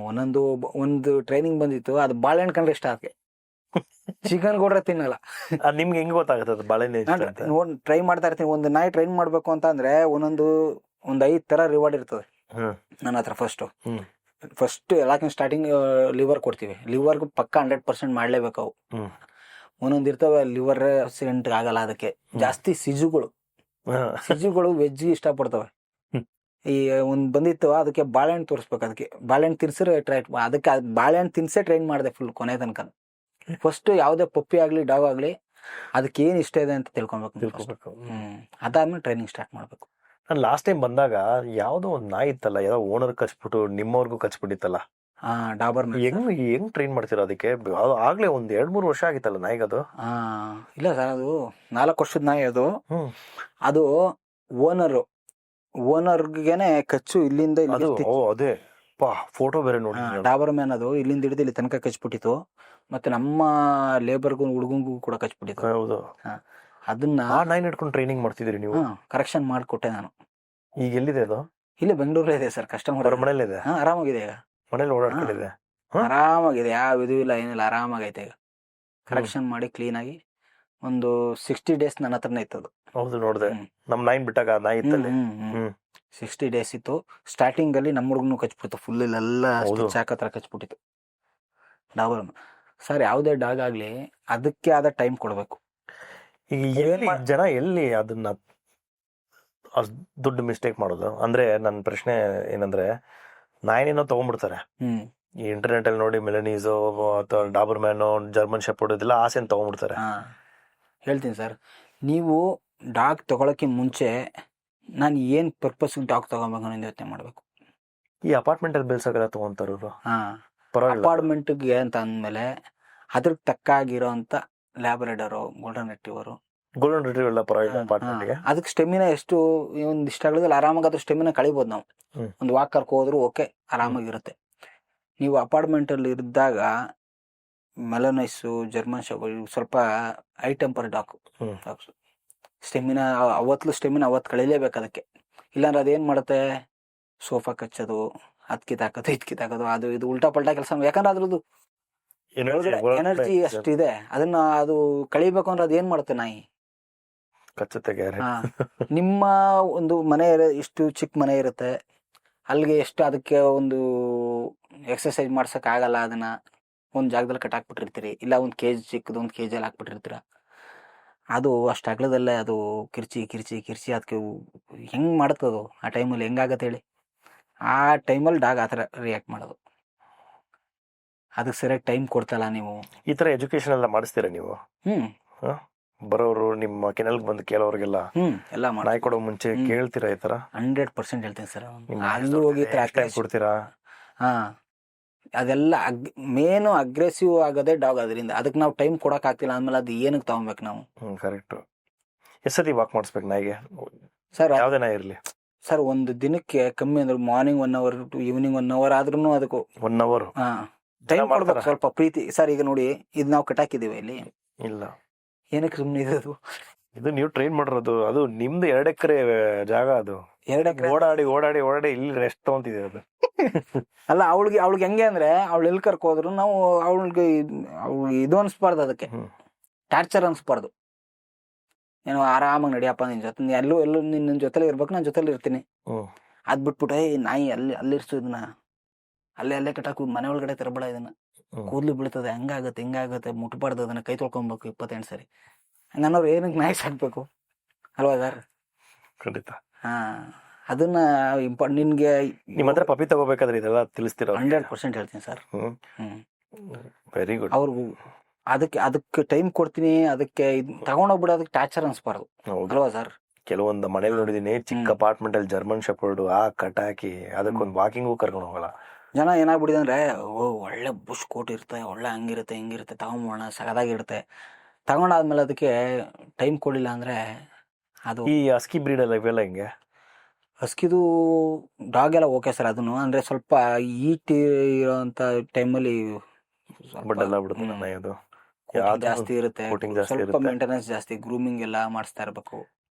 ಒಂದು ಟ್ರೈನಿಂಗ್ ಬಂದಿತ್ತು, ಅದು ಬಾಳೆಹಣ್ಣು ಕಂಡ್ರೆ ಇಷ್ಟ ಅದಕ್ಕೆ. ಚಿಕನ್ ಕೊಡ್ರೆ ತಿನ್ನಲ್ಲ. ನಿಮ್ಗೆ ಹೆಂಗ್ ಗೊತ್ತಾಗುತ್ತೆ ಬಾಳೆಹಣ್ಣು? ನೋಡಿ ಟ್ರೈ ಮಾಡ್ತಾ ಇರ್ತೀನಿ. ಒಂದು ನಾಯಿ ಟ್ರೈನ್ ಮಾಡ್ಬೇಕು ಅಂತ ಅಂದ್ರೆ ಒಂದು 5 ತರ ರಿವಾರ್ಡ್ ಇರ್ತದೆ ನನ್ನ ಹತ್ರ. ಫಸ್ಟ್ ಎಲ್ಲಕ್ಕಿಂತ ಸ್ಟಾರ್ಟಿಂಗ್ ಲಿವರ್ ಕೊಡ್ತೀವಿ. ಲಿವರ್ಗೂ ಪಕ್ಕ 100% ಮಾಡ್ಲೇಬೇಕು ಅವು. ಒಂದೊಂದು ಇರ್ತವೆ ಲಿವರ್ ಆಕ್ಸಿಡೆಂಟ್ ಆಗಲ್ಲ. ಅದಕ್ಕೆ ಜಾಸ್ತಿ ಸಿಜುಗಳು ವೆಜ್ ಇಷ್ಟಪಡ್ತವೆ. ಈ ಒಂದು ಬಂದಿತ್ತು, ಅದಕ್ಕೆ ಬಾಳೆಹಣ್ಣು ತೋರಿಸ್ಬೇಕು. ಅದಕ್ಕೆ ಬಾಳೆಹಣ್ಣು ತಿನ್ಸಿದ್ರೆ ಅದಕ್ಕೆ ಬಾಳೆಹಣ್ಣು ತಿನ್ಸೇ ಟ್ರೈನ್ ಮಾಡಿದೆ ಫುಲ್ ಕೊನೆ ತನಕ. ಫಸ್ಟ್ ಯಾವುದೇ ಪಪ್ಪಿ ಆಗಲಿ ಡಾಗ್ ಆಗಲಿ ಅದಕ್ಕೆ ಏನು ಇಷ್ಟ ಇದೆ ಅಂತ ತಿಳ್ಕೊಬೇಕು. ಅದಾದ್ಮೇಲೆ ಟ್ರೈನಿಂಗ್ ಸ್ಟಾರ್ಟ್ ಮಾಡಬೇಕು. ನಾನು ಲಾಸ್ಟ್ ಟೈಮ್ ಬಂದಾಗ ಯಾವುದೋ ಒಂದು ನಾಯಿ ಇತ್ತಲ್ಲ, ಯಾವ ಓನರ್ ಕಚ್ಬಿಟ್ಟು ನಿಮ್ಮವ್ರಿಗೂ ಕಚ್ಬಿಟ್ಟಿತ್ತಲ್ಲ, ಡಾಬರ್ ಹೆಂಗ್ ಟ್ರೈನ್ ಮಾಡ್ತೀರಾ ಅದಕ್ಕೆ? ಅದು ಆಗ್ಲೇ ಒಂದ್ 2-3 ವರ್ಷ ಆಗಿತ್ತಲ್ಲ ನಾಯಿಗದು? ಇಲ್ಲ ಸರ್, ಅದು 4 ವರ್ಷದ ನಾಯಿ. ಅದು ಓನರ್ಗೆನೆ ಕಚ್ಚು ಇಲ್ಲಿಂದ ಅದೇ ಫೋಟೋ ಬೇರೆ ನೋಡಿ. ಡಾಬರ್ ಮ್ಯಾನ್ ಅದು ಇಲ್ಲಿಂದ ಹಿಡಿದು ಇಲ್ಲಿ ತನಕ ಕಚ್ಬಿಟ್ಟಿತ್ತು. ಮತ್ತೆ ನಮ್ಮ ಲೇಬರ್ಗೂ ಹುಡುಗಂಗೂ ಕೂಡ ಕಚ್ಬಿಟ್ಟಿತ್ತು. ಹೌದು. ಅದನ್ನ ನಾಯಿ ಹಿಡ್ಕೊಂಡು ಟ್ರೈನಿಂಗ್ ಮಾಡ್ತಿದ್ರಿ ನೀವು? ಕರೆಕ್ಷನ್ ಮಾಡಿಕೊಟ್ಟೆ ನಾನು. ಈಗ ಎಲ್ಲಿದೆ ಅದು? ಇಲ್ಲಿ ಬೆಂಗಳೂರಲ್ಲೇ ಇದೆ ಸರ್. ಕಸ್ಟಮರ್ ಮನೇಲಿ ಇದೆ? ಆರಾಮಾಗಿದೆ ಈಗ. ಮನೇಲಿ ಓಡಾಡ್ಕೊಂಡಿದೆ? ಆರಾಮಾಗಿದೆ, ಯಾವ ಇದು ಇಲ್ಲ, ಏನಿಲ್ಲ, ಆರಾಮಾಗೈತೆ ಈಗ. ಕರೆಕ್ಷನ್ ಮಾಡಿ ಕ್ಲೀನ್ ಆಗಿ ಒಂದು 60 days ನನ್ನ ಹತ್ರನೇ ಇತ್ತು ಅದು. ಹೌದು, ನೋಡಿದೆ. ನಮ್ ನಾಯಿ ಬಿಟ್ಟಾಗ ನಾಯಿ ಇತ್ತಲ್ಲಿ 60 days ಇತ್ತು. ಸ್ಟಾರ್ಟಿಂಗ್ ಅಲ್ಲಿ ನಮ್ಮ ಹುಡುಗನು ಕಚ್ಬಿಡ್ತು, ಫುಲ್ ಇಲ್ಲೆಲ್ಲ ಚಾಕತ್ರ ಕಚ್ಬಿಟ್ಟಿತ್ತು. ಡಾಬರ್ ಸರ್, ಯಾವುದೇ ಡಾಗ್ ಆಗ್ಲಿ ಅದಕ್ಕೆ ಆದ ಟೈಮ್ ಕೊಡ್ಬೇಕು. ಈಗ ಜನ ಎಲ್ಲಿ ಅದನ್ನ ದೊಡ್ಡ ಮಿಸ್ಟೇಕ್ ಮಾಡೋದು ಅಂದ್ರೆ, ನನ್ನ ಪ್ರಶ್ನೆ ಏನಂದ್ರೆ, ನಾಯಿನೇನೋ ತಗೊಂಡ್ಬಿಡ್ತಾರೆ ಈ ಇಂಟರ್ನೆಟ್ ಅಲ್ಲಿ ನೋಡಿ, ಮೆಲನೀಸೋ ಅಥವಾ ಡಾಬರ್ ಮ್ಯಾನೋ, ಜರ್ಮನ್ ಶೆಪರ್ಡ್ ಇದೆಲ್ಲ ಆಸೆನ್ ತಗೊಂಡ್ಬಿಡ್ತಾರೆ. ಹೇಳ್ತೀನಿ ಸರ್, ನೀವು ಡಾಗ್ ತಗೊಳಕ್ಕೆ ಮುಂಚೆ ನಾನು ಏನ್ ಪರ್ಪಸ್ ಡಾಗ್ ತಗೋಬೇಕು ಅನ್ನೋ ಯೋಚನೆ ಮಾಡ್ಬೇಕು. ಈ ಅಪಾರ್ಟ್ಮೆಂಟ್ ಅಲ್ಲಿ ಬೆಳ್ಸೋಕೆಲ್ಲ ತಗೊಂತಾರ. ಅಪಾರ್ಟ್ಮೆಂಟ್ಗೆ ಅಂತ ಅಂದ್ಮೇಲೆ ಅದ್ರ ತಕ್ಕಾಗಿರೋ ಅಂತ ಲ್ಯಾಬ್ರೆಡರು, ಗೋಲ್ಡನ್ ರಿಟ್ರೀವರ್ ಎಲ್ಲ ಪರವಾಗಿಲ್ಲ. ಅದಕ್ಕೆ ಸ್ಟೆಮಿನ ಎಷ್ಟು ಒಂದಿಷ್ಟ ಆಗಲಿಲ್ಲ, ಆರಾಮಾಗಿ ಅದ್ರ ಸ್ಟೆಮಿನ ಕಳಿಬೋದು ನಾವು. ಒಂದು ವಾಕ್ ಕರ್ಕೊ ಹೋದ್ರು ಓಕೆ, ಆರಾಮಾಗಿರುತ್ತೆ. ನೀವು ಅಪಾರ್ಟ್ಮೆಂಟ್ ಅಲ್ಲಿ ಇದ್ದಾಗ ಮೆಲನೈಸು, ಜರ್ಮನ್ ಶೆಪರ್ಡ್ ಸ್ವಲ್ಪ ಹೈ ಟೆಂಪರ್ ಡಾಗ್ಸ್ ಸ್ಟೆಮಿನ ಅವತ್ತು ಕಳಿಲೇಬೇಕು ಅದಕ್ಕೆ. ಇಲ್ಲಾಂದ್ರೆ ಅದೇನ್ ಮಾಡುತ್ತೆ, ಸೋಫಾ ಕಚ್ಚೋದು, ಅದ್ ಕಿತ್ತಾಕೋದು, ಇದ್ ಕಿತ್ತಾಕೋದು, ಅದು ಇದು ಉಲ್ಟಾ ಪಲ್ಟಾ ಕೆಲಸ. ಯಾಕಂದ್ರೆ ಅದ್ರದ್ದು ಎನರ್ಜಿ ಅಷ್ಟಿದೆ, ಅದನ್ನ ಅದು ಕಳಿಬೇಕು ಅಂದ್ರೆ ಅದೇನ್ ಮಾಡುತ್ತೆ ನಾಯಿ, ಕಚ್ಚುತ್ತೆ. ನಿಮ್ಮ ಒಂದು ಮನೆ ಇಷ್ಟು ಚಿಕ್ಕ ಮನೆ ಇರುತ್ತೆ, ಅಲ್ಲಿಗೆ ಎಷ್ಟು ಅದಕ್ಕೆ ಒಂದು ಎಕ್ಸರ್ಸೈಸ್ ಮಾಡ್ಸಕ್ ಆಗಲ್ಲ. ಅದನ್ನ ಒಂದ್ ಜಾಗದಲ್ಲಿ ಕಟ್ಟಾಕ್ಬಿಟ್ಟಿರ್ತೀರಿ, ಇಲ್ಲ ಒಂದು ಕೇಜ್ ಚಿಕ್ಕದು ಒಂದು ಕೇಜಲ್ಲಿ ಹಾಕ್ಬಿಟ್ಟಿರ್ತೀರ. ಅದು ಅಷ್ಟು ಅಗಲದಲ್ಲೇ ಅದು ಕಿರ್ಚಿ ಅದಕ್ಕೆ ಹೆಂಗ್ ಮಾಡುತ್ತದು ಆ ಟೈಮಲ್ಲಿ, ಹೆಂಗಾಗತ್ತೆ ಹೇಳಿ? ಆ ಟೈಮಲ್ಲಿ ಡಾಗ್ ಆ ಥರ ರಿಯಾಕ್ಟ್ ಮಾಡೋದು. ಅದಕ್ಕೆ ಸರಿಯಾಗಿ ಟೈಮ್ ಕೊಡ್ತಲ್ಲ ನೀವು. ಈ ತರ ಎಜುಕೇಶನ್ ಎಲ್ಲ ಮಾಡಿಸ್ತೀರಾ ನೀವು? ಬರೋರು ನಿಮ್ಮ ಕೆನಲ್ಗೆ ಬಂದು ಕೇಳೋರಿಗೆಲ್ಲ ಎಲ್ಲ ನಾಯಿ ಕೊಡೋ ಮುಂಚೆ ಕೇಳ್ತೀರಾ ಈ ತರ? 100% ಹೇಳ್ತೀನಿ ಸರ್. ಅಲ್ಲಿ ಹೋಗಿ ಕೊಡ್ತೀರಾ? ಅದೆಲ್ಲ ಮೇನು ಅಗ್ರೆಸಿವ್ ಆಗದೆ ಡಾಗ್. ಅದರಿಂದ ಅದಕ್ಕೆ ನಾವು ಟೈಮ್ ಕೊಡಕ್ ಆಗ್ತಿಲ್ಲ ಅಂದ್ಮೇಲೆ ಅದು ಏನಕ್ಕೆ ತಗೊಬೇಕು ನಾವು? ಕರೆಕ್ಟ್. ಎಷ್ಟೊತ್ತಿ ವಾಕ್ ಮಾಡಿಸ್ಬೇಕು ನಾಯಿಗೆ ಸರ್? ಯಾವ್ದೇ ನಾಯಿ ಇರ್ಲಿ ಸರ್, ಒಂದು ದಿನಕ್ಕೆ ಕಮ್ಮಿ ಅಂದ್ರೆ morning 1 hour to evening 1 hour ಆದ್ರೂ ಅದಕ್ಕೂ 1 hour ಟೈಮ್ ಕೊಡ್ಬೇಕು, ಸ್ವಲ್ಪ ಪ್ರೀತಿ. ಸರ್, ಈಗ ನೋಡಿ, ಇದು ನಾವು ಕಟ್ಟಾಕಿದೀವಿ ಇಲ್ಲಿ, ಇಲ್ಲ ಏನಕ್ಕೆ ಸುಮ್ಮನೆ ಇದು ನೀವು ಟ್ರೈನ್ ಮಾಡಿರೋದು. ಅದು ನಿಮ್ದು 2 ಎಕರೆ ಜಾಗ, ಅದು 2 ಎಕರೆ ಓಡಾಡಿ ಇಲ್ಲಿ ರೆಸ್ಟ್ ತಗೊಂತಿದೆ ಅದು. ಅಲ್ಲ, ಅವಳಿಗೆ ಹೆಂಗೆ ಅಂದ್ರೆ, ಅವಳು ಎಲ್ಲಿ ಕರ್ಕೋದ್ರು ನಾವು ಅವಳಿಗೆ ಇದು ಅನ್ಸ್ಬಾರ್ದು, ಅದಕ್ಕೆ ಟಾರ್ಚರ್ ಅನ್ಸ್ಬಾರ್ದು. ಏನೋ ಆರಾಮಾಗಿ ನಡಿಯಪ್ಪ ನಿನ್ ಜೊತೆ, ಎಲ್ಲೂ ನಿನ್ನ ಜೊತೆಲಿ ಇರ್ಬೇಕು, ನಾನು ಜೊತೆಲಿ ಇರ್ತೀನಿ. ಅದ್ ಬಿಟ್ಬಿಟ್ಟು ನಾಯಿ ಅಲ್ಲಿರ್ಸು, ಇದನ್ನ ಅಲ್ಲೇ ಕಟ್ಟಾಕು, ಮನೆ ಒಳಗಡೆ ತರಬೇಡ, ಇದನ್ನ ಕೂದ್ಲು ಬೀಳ್ತದೆ, ಹಿಂಗಾಗತ್ತೆ, ಮುಟ್ಬಾರ್ದು, ಅದನ್ನ ಕೈ ತೊಳ್ಕೊಬೇಕು 28 ಸರಿ. ಹಂಗನ್ನೋರು ಏನಕ್ಕೆ ನಾಯಿ ಸಾಕ್ಬೇಕು ಅಲ್ವಾ ಸರ್? ಖಂಡಿತ. ಅದನ್ನ ನಿನ್ಗೆ ನಿಮ್ಮ ಹತ್ರ ಪಪ್ಪಿ ತಗೋಬೇಕಾದ್ರೆ ಇದೆಲ್ಲ ತಿಳಿಸ್ತೀರಾ? 100% ಹೇಳ್ತೀನಿ ಸರ್. Very good. ಅವ್ರಿಗೂ ಅದಕ್ಕೆ ಟೈಮ್ ಕೊಡ್ತೀನಿ. ಅದಕ್ಕೆ ತಗೊಂಡೋಗ್ಬಿಡ, ಅದಕ್ಕೆ ಟಾರ್ಚರ್ ಅನ್ಸ್ಬಾರ್ದು ಅಲ್ವಾ ಸರ್? ಕೆಲವೊಂದು ಮನೇಲಿ ನೋಡಿದೀನಿ, ಚಿಕ್ಕ ಅಪಾರ್ಟ್ಮೆಂಟ್ ಅಲ್ಲಿ ಜರ್ಮನ್ ಶೆಪರ್ಡ್ ಕಟಾಕಿ ಅದಕ್ಕೊಂದು ವಾಕಿಂಗು ಕರ್ಕೊಂಡು ಹೋಗಲ್ಲ. ಜನ ಏನಾಗ್ಬಿಟ್ಟಿದೆ ಅಂದ್ರೆ, ಒಳ್ಳೆ ಬುಷ್ ಕೋಟ್ ಇರುತ್ತೆ, ಒಳ್ಳೆ ಹಿಂಗಿರುತ್ತೆ, ತಗೊಂಬೋಣ, ಸಗದಾಗಿರುತ್ತೆ. ತಗೊಂಡಾದ್ಮೇಲೆ ಅದಕ್ಕೆ ಟೈಮ್ ಕೊಡಲಿಲ್ಲ ಅಂದ್ರೆ ಅದು. ಈ ಹಸ್ಕಿ ಬ್ರೀಡ್ ಎಲ್ಲ ಇವೆಲ್ಲ ಹೆಂಗೆ? ಹಸ್ಕಿದು ಡಾಗ್ ಎಲ್ಲ ಓಕೆ ಸರ್. ಅದನ್ನು ಅಂದ್ರೆ ಸ್ವಲ್ಪ ಈಟ್ ಇರೋಂಥ ಟೈಮಲ್ಲಿ ಜಾಸ್ತಿ ಇರುತ್ತೆ, ಸ್ವಲ್ಪ ಮೇಂಟೆನೆನ್ಸ್ ಜಾಸ್ತಿ, ಗ್ರೂಮಿಂಗ್ ಎಲ್ಲ ಮಾಡಿಸ್ತಾ ಇರ್ಬೇಕು.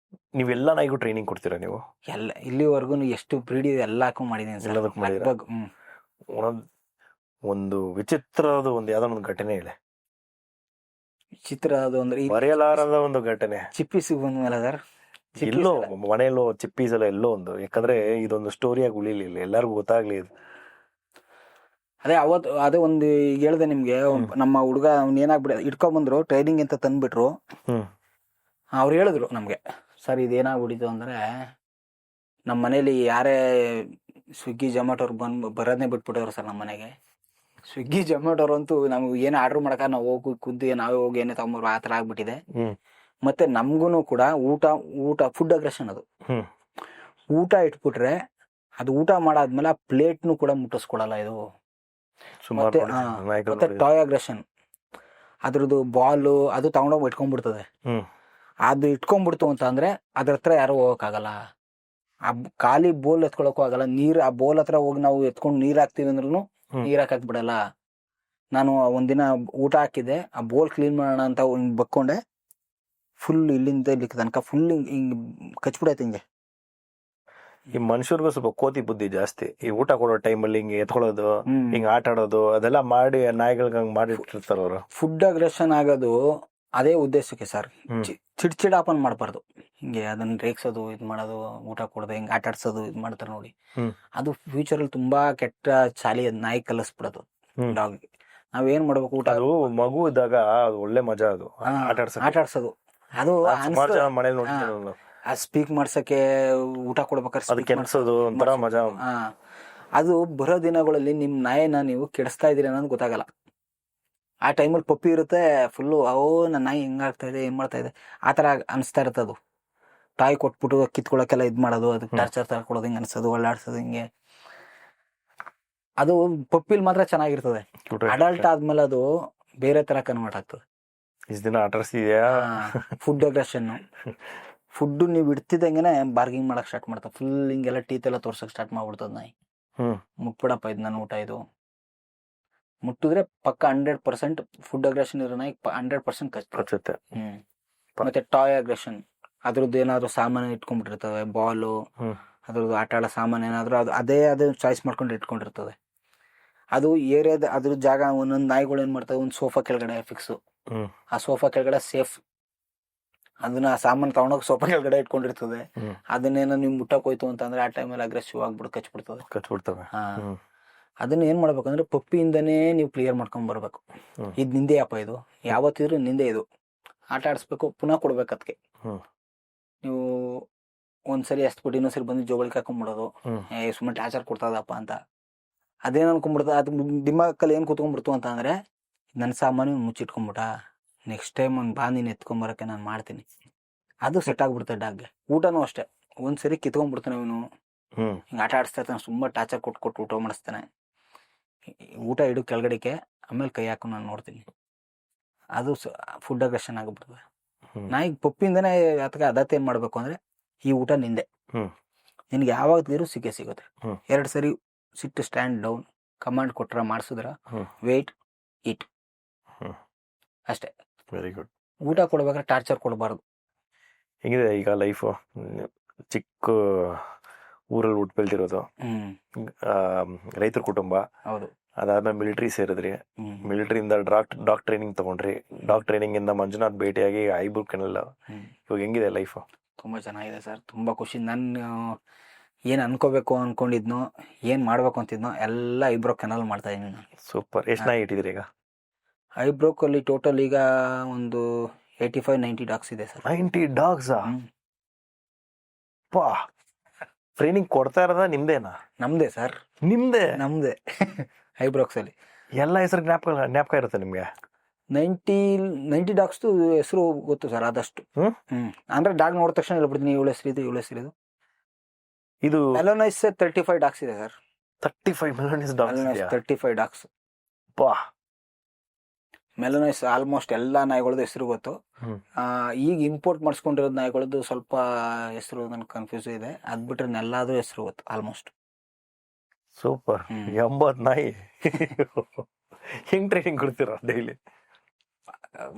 ನೀವೆಲ್ಲ ನಾಯಿಗೂ ಟ್ರೈನಿಂಗ್ ಕೊಡ್ತೀರಾ ನೀವು? ಎಲ್ಲ ಇಲ್ಲಿವರೆಗೂ ಎಷ್ಟು ಬ್ರೀಡ್ ಇದೆ ಎಲ್ಲಕ್ಕೂ ಮಾಡಿದೀನಿ ಸರ್. ಒಂದು ವಿಚಿತ್ರದ ಒಂದು ಯಾವ್ದೋ ಒಂದು ಘಟನೆ ಇದೆ. ವಿಚಿತ್ರ ಅದು ಅಂದ್ರೆ ಮರೆಯಲಾರದ ಒಂದು ಘಟನೆ. ಚಿಪ್ಪೀಸ್ ಬಂದ್ಮೇಲೆ ಸರ್, ಎಲ್ಲೋ ಮನೆಯಲ್ಲೋ ಚಿಪ್ಪೀಸ್ ಎಲ್ಲ ಎಲ್ಲೋ ಒಂದು, ಯಾಕಂದ್ರೆ ಇದೊಂದು ಸ್ಟೋರಿಯಾಗಿ ಉಳಿಲಿಲ್ಲ, ಎಲ್ಲರಿಗೂ ಗೊತ್ತಾಗ್ಲಿ ಇದು. ಅದೇ ಒಂದು ಹೇಳ್ದೆ ನಿಮ್ಗೆ, ನಮ್ಮ ಹುಡುಗ ಅವ್ನು ಏನಾಗ್ಬಿಡ ಇಟ್ಕೊಂಡ್ಬಂದ್ರು ಟ್ರೈನಿಂಗ್ ಅಂತ ತಂದ್ಬಿಟ್ರು. ಅವ್ರು ಹೇಳಿದ್ರು ನಮ್ಗೆ, ಸರ್ ಇದೇನಾಗ್ಬಿಟ್ಟಿತ್ತು ಅಂದ್ರೆ, ನಮ್ಮ ಮನೇಲಿ ಯಾರೇ ಸ್ವಿಗ್ಗಿ ಜೊಮ್ಯಾಟೋರು ಬರೋದನ್ನೇ ಬಿಟ್ಬಿಟ್ಟವ್ರು ಸರ್ ನಮ್ಮ ಮನೆಗೆ. ಸ್ವಿಗ್ಗಿ ಜೊಮ್ಯಾಟೋರು ಅಂತೂ ನಮ್ಗೆ ಏನು ಆರ್ಡರ್ ಮಾಡಕ ನಾವು ಹೋಗಿ ಕುಂತು ನಾವೇ ಹೋಗಿ ಏನೇ ತಗೊಂಬರು ಆ ಥರ ಆಗ್ಬಿಟ್ಟಿದೆ. ಮತ್ತೆ ನಮ್ಗೂ ಕೂಡ ಊಟ ಫುಡ್ ಅಗ್ರೆಷನ್ ಅದು. ಊಟ ಇಟ್ಬಿಟ್ರೆ ಅದು ಊಟ ಮಾಡಾದ್ಮೇಲೆ ಆ ಪ್ಲೇಟ್ನು ಕೂಡ ಮುಟ್ಟಿಸ್ಕೊಡಲ್ಲ ಇದು. ಮತ್ತೆ ಟಾಯ್ ಅಗ್ರೆಷನ್, ಅದ್ರದ್ದು ಬಾಲು ಅದು ತಗೊಂಡೋಗಿ ಇಟ್ಕೊಂಡ್ಬಿಡ್ತದೆ. ಅದು ಇಟ್ಕೊಂಡ್ಬಿಡ್ತು ಅಂತ ಅಂದ್ರೆ ಅದ್ರ ಹತ್ರ ಯಾರು ಹೋಗಕ್ಕಾಗಲ್ಲ. ಆ ಖಾಲಿ ಬೋಲ್ ಎತ್ಕೊಳಕ್ಕೂ ಆಗಲ್ಲ. ಆ ಬೋಲ್ ಹತ್ರ ಹೋಗಿ ನಾವು ಎತ್ಕೊಂಡು ನೀರ್ ಹಾಕ್ತಿವಿ ಅಂದ್ರೂ ನೀರ್ ಹಾಕಕ್ ಬಿಡಲ್ಲ. ನಾನು ಒಂದಿನ ಊಟ ಹಾಕಿದ್ದೆ, ಆ ಬೋಲ್ ಕ್ಲೀನ್ ಮಾಡೋಣ ಅಂತ ಬಕ್ಕೊಂಡೆ, ಫುಲ್ ಇಲ್ಲಿಂದ ಇಲ್ಲಿ ತನಕ ಫುಲ್ ಹಿಂಗ್ ಕಚ್ಬಿಡೈತೆ ಹಿಂಗೆ. ಈ ಮನುಷ್ಯರ್ಗೂ ಸ್ವಲ್ಪ ಕೋತಿ ಬುದ್ಧಿ ಜಾಸ್ತಿ. ಈ ಊಟ ಕೊಡೋ ಟೈಮಲ್ಲಿ ಹಿಂಗೆ ಎತ್ಕೊಳ್ಳೋದು, ಹಿಂಗ್ ಆಟ ಆಡೋದು ಅದೆಲ್ಲ ಮಾಡಿ ನಾಯಿಗಳಿಗೆ ಹಂಗ್ ಮಾಡಿರ್ತಾರ ಅವರು. ಫುಡ್ ಅಗ್ರೆಷನ್ ಆಗೋದು ಅದೇ ಉದ್ದೇಶಕ್ಕೆ ಸರ್. ಚಿಡ್ಚಿಡಾಪನ್ ಮಾಡ್ಬಾರ್ದು. ಹಿಂಗೆ ಅದನ್ನ ರೇಗ್ಸೋದು, ಇದ್ ಮಾಡೋದು, ಊಟ ಕೊಡೋದು, ಹಿಂಗೆ ಆಟ ಆಡ್ಸೋದು, ಇದ್ ಮಾಡ್ತಾರೆ ನೋಡಿ. ಅದು ಫ್ಯೂಚರ್ ಅಲ್ಲಿ ತುಂಬಾ ಕೆಟ್ಟ ಚಾಲಿ ನಾಯಿ ಕಲಿಸ್ಬಿಡೋದು ಡಾಗ್. ನಾವೇನ್ ಮಾಡ್ಬೇಕು, ಊಟ ಅದು ಮಗು ಇದ್ದಾಗ ಅದು ಒಳ್ಳೆ ಮಜಾ. ಅದು ಆಟ ಆಡ್ಸೋದು ಅದು ಸ್ಪೀಕ್ ಮಾಡ್ಸಕ್ಕೆ, ಊಟ ಕೊಡ್ಬೇಕಾದ್ರೆ ಒಂಥರ ಮಜಾ. ಅದು ಬರೋ ದಿನಗಳಲ್ಲಿ ನಿಮ್ ನಾಯಿನ ನೀವು ಕೆಡಿಸ್ತಾ ಇದೀರಿ ಅನ್ನೋದು ಗೊತ್ತಾಗಲ್ಲ. ಆ ಟೈಮಲ್ಲಿ ಪಪ್ಪಿ ಇರುತ್ತೆ, ಫುಲ್ಲು ನನ್ನ ನಾಯಿ ಹೆಂಗಾಗ್ತಾ ಇದೆ, ಏನ್ ಮಾಡ್ತಾ ಇದೆ ಆ ತರ ಅನಿಸ್ತಾ ಇರುತ್ತೆ. ಅದು ತಾಯಿ ಕೊಟ್ಬಿಟ್ಟು ಕಿತ್ಕೊಳಕ್ಕೆಲ್ಲ ಇದ್ ಮಾಡೋದು, ಅದಕ್ಕೆ ಟಾರ್ಚರ್ ತರ ಕೊಡೋದು, ಹಿಂಗೆ ಅನ್ಸೋದು, ಒಳ್ಳಾಡ್ಸೋದು, ಹಿಂಗೆ. ಅದು ಪಪ್ಪಿಲ್ ಮಾತ್ರ ಚೆನ್ನಾಗಿರ್ತದೆ. ಅಡಲ್ಟ್ ಆದ್ಮೇಲೆ ಅದು ಬೇರೆ ತರ ಕನ್ವರ್ಟ್ ಆಗ್ತದೆ. Food aggression. ಫುಡ್ ನೀವು ಇಡ್ತಿದ್ದಂಗೆನೆ ಬಾರ್ಗಿಂಗ್ ಮಾಡಕ್ ಸ್ಟಾರ್ಟ್ ಮಾಡ್ತಾವ. ಫುಲ್ ಹಿಂಗೆಲ್ಲ ಟೀತ್ ಎಲ್ಲ ತೋರ್ಸಕ್ ಸ್ಟಾರ್ಟ್ ಮಾಡ್ಬಿಡ್ತದ ನಾಯಿ. ಮುಟ್ಬಿಡಪ್ಪ ಇದು ನನ್ನ ಊಟ, ಇದು ಮುಟ್ಟಿದ್ರೆ ಪಕ್ಕ 100% ಫುಡ್ ಅಗ್ರೆಷನ್ ಇರೋ ನಾಯಿ 100% ಕಚ್ಚುತ್ತೆ. ಮತ್ತೆ ಟಾಯ್ ಅಗ್ರೆಷನ್, ಅದ್ರದ್ದು ಏನಾದ್ರು ಸಾಮಾನು ಇಟ್ಕೊಂಡ್ಬಿಟ್ಟಿರ್ತವೆ, ಬಾಲು, ಅದ್ರದ್ದು ಆಟ ಆಡೋ ಸಾಮಾನು ಏನಾದ್ರು ಅದೇ ಚಾಯ್ಸ್ ಮಾಡ್ಕೊಂಡು ಇಟ್ಕೊಂಡಿರ್ತದೆ. ಅದು ಏರಿಯಾದ ಅದ್ರ ಜಾಗ. ಒಂದೊಂದು ನಾಯಿಗಳು ಏನ್ ಮಾಡ್ತವೆ, ಒಂದು ಸೋಫಾ ಕೆಳಗಡೆ ಫಿಕ್ಸ್, ಆ ಸೋಫಾ ಕೆಳಗಡೆ ಸೇಫ್. ಅದನ್ನ ಸಾಮಾನು ತಗೊಂಡೋಗಿ ಸೋಫಾ ಕೆಳಗಡೆ ಇಟ್ಕೊಂಡಿರ್ತದೆ. ಅದನ್ನೇನೋ ನೀವು ಮುಟ್ಟಕ್ ಹೋಯ್ತು ಅಂತ ಅಂದ್ರೆ ಆ ಟೈಮಲ್ಲಿ ಅಗ್ರೆಸಿವ್ ಆಗ್ಬಿಟ್ಟು ಕಚ್ಬಿಡ್ತವೆ. ಅದನ್ನ ಏನ್ ಮಾಡ್ಬೇಕಂದ್ರೆ ಪಪ್ಪಿಯಿಂದನೇ ನೀವು ಕ್ಲಿಯರ್ ಮಾಡ್ಕೊಂಡ್ ಬರ್ಬೇಕು. ಇದ್ ನಿಂದೆ ಅಪ್ಪ, ಇದು ಯಾವತ್ತಿದ್ರು ನಿಂದೆ, ಇದು ಆಟ ಆಡಿಸ್ಬೇಕು, ಪುನಃ ಕೊಡ್ಬೇಕು ಅದಕ್ಕೆ. ನೀವು ಒಂದ್ಸರಿ ಎಸ್ಬಿಟ್ಟು ಇನ್ನೊಂದ್ಸರಿ ಬಂದು ಜೋಗಳಿಗೆ ಹಾಕೊಂಡ್ಬಿಡೋದು, ಸುಮ್ಮನೆ ಟಾರ್ಚರ್ ಕೊಡ್ತದಪ್ಪ ಅಂತ. ಅದೇನ್ ಅನ್ಕೊಂಡ್ಬಿಡ್ತದ, ಅದು ದಿಮಾಕಲ್ಲಿ ಏನ್ ಕೂತ್ಕೊಂಡ್ಬಿಡ್ತು ಅಂತ ಅಂದ್ರೆ, ನನ್ನ ಸಾಮಾನು ಮುಚ್ಚಿಟ್ಕೊಂಡ್ಬಿಟ್ಟ, ನೆಕ್ಸ್ಟ್ ಟೈಮ್ ಒಂದು ಬಾ ನೀನು ಎತ್ಕೊಂಬರಕ್ಕೆ ನಾನು ಮಾಡ್ತೀನಿ. ಅದು ಸೆಟ್ ಆಗ್ಬಿಡ್ತದೆ ಡಾಗ್ಗೆ. ಊಟನೂ ಅಷ್ಟೇ, ಒಂದ್ಸರಿ ಕಿತ್ಕೊಂಡ್ಬಿಡ್ತಾನೆ ಇವನು, ಹಿಂಗೆ ಆಟ ಆಡಿಸ್ತಾ ಇರ್ತಾನೆ, ಸುಮ್ಮನೆ ಟಾರ್ಚರ್ ಕೊಟ್ಟು ಊಟ ಮಾಡಿಸ್ತಾನೆ. ಊಟ ಇಡು ಕೆಳಗಡೆಗೆ, ಆಮೇಲೆ ಕೈ ಹಾಕೊಂಡು ನಾನು ನೋಡ್ತೀನಿ. ಅದು ಫುಡ್ ಅಗ್ರೆಷನ್ ಆಗಿಬಿಡ್ತದೆ. ನಾಯಿಗೆ ಪಪ್ಪಿಂದನೇ ಅದಕ್ಕೆ ಏನ್ ಮಾಡ್ಬೇಕು ಅಂದ್ರೆ, ಈ ಊಟ ನಿಂದೆ, ನಿನ್ಗೆ ಯಾವಾಗ ತಿರು ಸಿಗುತ್ತೆ. 2 ಸರಿ ಸಿಟ್ಟು, ಸ್ಟ್ಯಾಂಡ್ ಡೌನ್, ಕಮಾಂಡ್ ಕೊಟ್ರ ಮಾಡಿಸಿದ್ರ, ವೇಟ್, ಈಟ್, ಅಷ್ಟೇ. Very good. ಊಟ ಕೊಡ್ಬೇಕಾದ್ರೆ ಟಾರ್ಚರ್ ಕೊಡಬಾರ್ದು. ಹೆಂಗಿದೆ ಈಗ ಲೈಫು? ಚಿಕ್ಕ ಊರಲ್ಲಿ ಹುಟ್ಟು ಬೆಳ್ದಿರೋದು, ರೈತರ ಕುಟುಂಬ. ಹೌದು. ಅದಾದ್ಮೇಲೆ ಮಿಲಿಟರಿ ಸೇರಿದ್ರಿ, ಮಿಲಿಟರಿಯಿಂದ ಡಾಗ್ ಟ್ರೈನಿಂಗ್ ತಗೊಂಡ್ರಿ, ಡಾಗ್ ಟ್ರೈನಿಂಗ್ ಇಂದ ಮಂಜುನಾಥ್ ಭೇಟಿಯಾಗಿ ಐಬ್ರೂ ಕೆನಲ್. ಇವಾಗ ಹೆಂಗಿದೆ ಲೈಫ್? ತುಂಬಾ ಚೆನ್ನಾಗಿದೆ ಸರ್, ತುಂಬಾ ಖುಷಿ. ನಾನು ಏನ್ ಅನ್ಕೋಬೇಕು ಅನ್ಕೊಂಡಿದ್ನೋ, ಏನ್ ಮಾಡ್ಬೇಕು ಅಂತಿದ್ನೋ ಎಲ್ಲ ಐಬ್ರೋ ಕೆನಲ್ ಮಾಡ್ತಾ ಇದೀನಿ. ಸೂಪರ್. ಎಷ್ಟು ನಾಯಿ ಇಟ್ಟಿದ್ದೀರಿ ಈಗ? ಐಬ್ರೋಕಲ್ಲಿ ಟೋಟಲ್ ಈಗ ಒಂದು 85-90 ಡಾಗ್ಸ್ ಇದೆ ಸರ್. 90 ಡಾಗ್ಸ್? ಟ್ರೈನಿಂಗ್ ಕೊಡ್ತಾ ಇರೋದ ನಿಮ್ದೇನಾ? ನಮ್ದೇ ಸರ್. ನಮ್ದೇ ಐಬ್ರೋಕ್ಸ್ ಅಲ್ಲಿ ಎಲ್ಲ ಹೆಸರು ಜ್ಞಾಪಕ ಇರುತ್ತೆ ನಿಮ್ಗೆ? 90 ಡಾಗ್ಸ್ ಹೆಸರು ಗೊತ್ತು ಸರ್, ಆದಷ್ಟು. ಅಂದ್ರೆ ಡಾಗ್ ನೋಡಿದ ತಕ್ಷಣ ಹೇಳ್ಬಿಡ್ತೀನಿ, ಇವಳ ಹೆಸರು ಇದು ಮೆಲೋನೈಸ್. 35 ಡಾಗ್ಸ್ ಇದೆ ಸರ್. 35 ಮೆಲೋನೈಸ್ ಡಾಗ್ಸ್? 35 ಡಾಗ್ಸ್. ಮೆಲೋನೈಸ್ ಆಲ್ಮೋಸ್ಟ್ ಎಲ್ಲಾ ನಾಯಿಗಳದ್ದು ಹೆಸರು ಗೊತ್ತು. ಈಗ ಇಂಪೋರ್ಟ್ ಮಾಡಿಸ್ಕೊಂಡಿರೋ ನಾಯಿಗಳದ್ದು ಸ್ವಲ್ಪ ಹೆಸರು ನನ್ಗೆ ಕನ್ಫ್ಯೂಸ್ ಇದೆ. ಅದ್ ಬಿಟ್ರೆ ಎಲ್ಲಾದ್ರೂ ಹೆಸರು ಗೊತ್ತು ಆಲ್ಮೋಸ್ಟ್. ಸೂಪರ್. 80 ನಾಯಿ ಹೆಂಗ್ ಟ್ರೈನಿಂಗ್ ಕೊಡ್ತೀರಾ ಡೈಲಿ?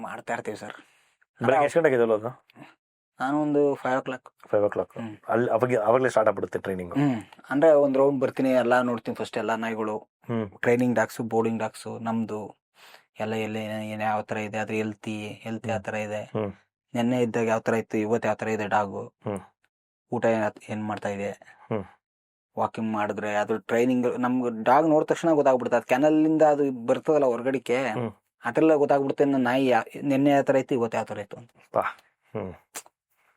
ಮಾಡ್ತಾ ಇರ್ತೀವಿ ಸರ್. ಎಷ್ಟು ಗಂಟೆಗೆ ಅದು? ನಾನು ಒಂದು 5 o'clock. ಅಲ್ಲಿ ಅವಾಗಲೇ ಸ್ಟಾರ್ಟ್ ಆಗ್ಬಿಡುತ್ತೆ ಟ್ರೈನಿಂಗ್? ಅಂದ್ರೆ ಒಂದ್ ರೌಂಡ್ ಬರ್ತೀನಿ, ಎಲ್ಲಾ ನೋಡ್ತೀನಿ ಫಸ್ಟ್, ಎಲ್ಲಾ ನಾಯಿಗಳು, ಟ್ರೈನಿಂಗ್ ಡಾಗ್ಸ್, ಬೋರ್ಡಿಂಗ್ ಡಾಗ್ಸ್, ನಮ್ದು ಎಲ್ಲ ಎಲ್ಲಿ ಏನ್ ಯಾವ ತರ ಇದೆ, ಅದ್ರ ಹೆಲ್ತಿ ಯಾವ ತರ ಇದೆ, ನೆನ್ನೆ ಇದ್ದಾಗ ಯಾವ ತರ ಇತ್ತು, ಇವತ್ತು ಯಾವ ತರ ಇದೆ ಡಾಗು, ಊಟ ಏನ್ ಮಾಡ್ತಾ ಇದೆ, ವಾಕಿಂಗ್ ಮಾಡಿದ್ರೆ ಅದು ಟ್ರೈನಿಂಗ್. ನಮ್ಗೆ ಡಾಗ್ ನೋಡಿದ ತಕ್ಷಣ ಗೊತ್ತಾಗ್ಬಿಡುತ್ತೆ, ಅದು ಕೆನಲ್ ಇಂದ ಅದು ಬರ್ತದಲ್ಲ ಹೊರಗಡಿಕೆ, ಅದೆಲ್ಲ ಗೊತ್ತಾಗ್ಬಿಡುತ್ತೆ. ನಾಯಿ ನೆನ್ನೆ ಯಾವ ತರ ಇತ್ತು, ಇವತ್ತು ಯಾವ ತರ ಇತ್ತು ಅಂತ.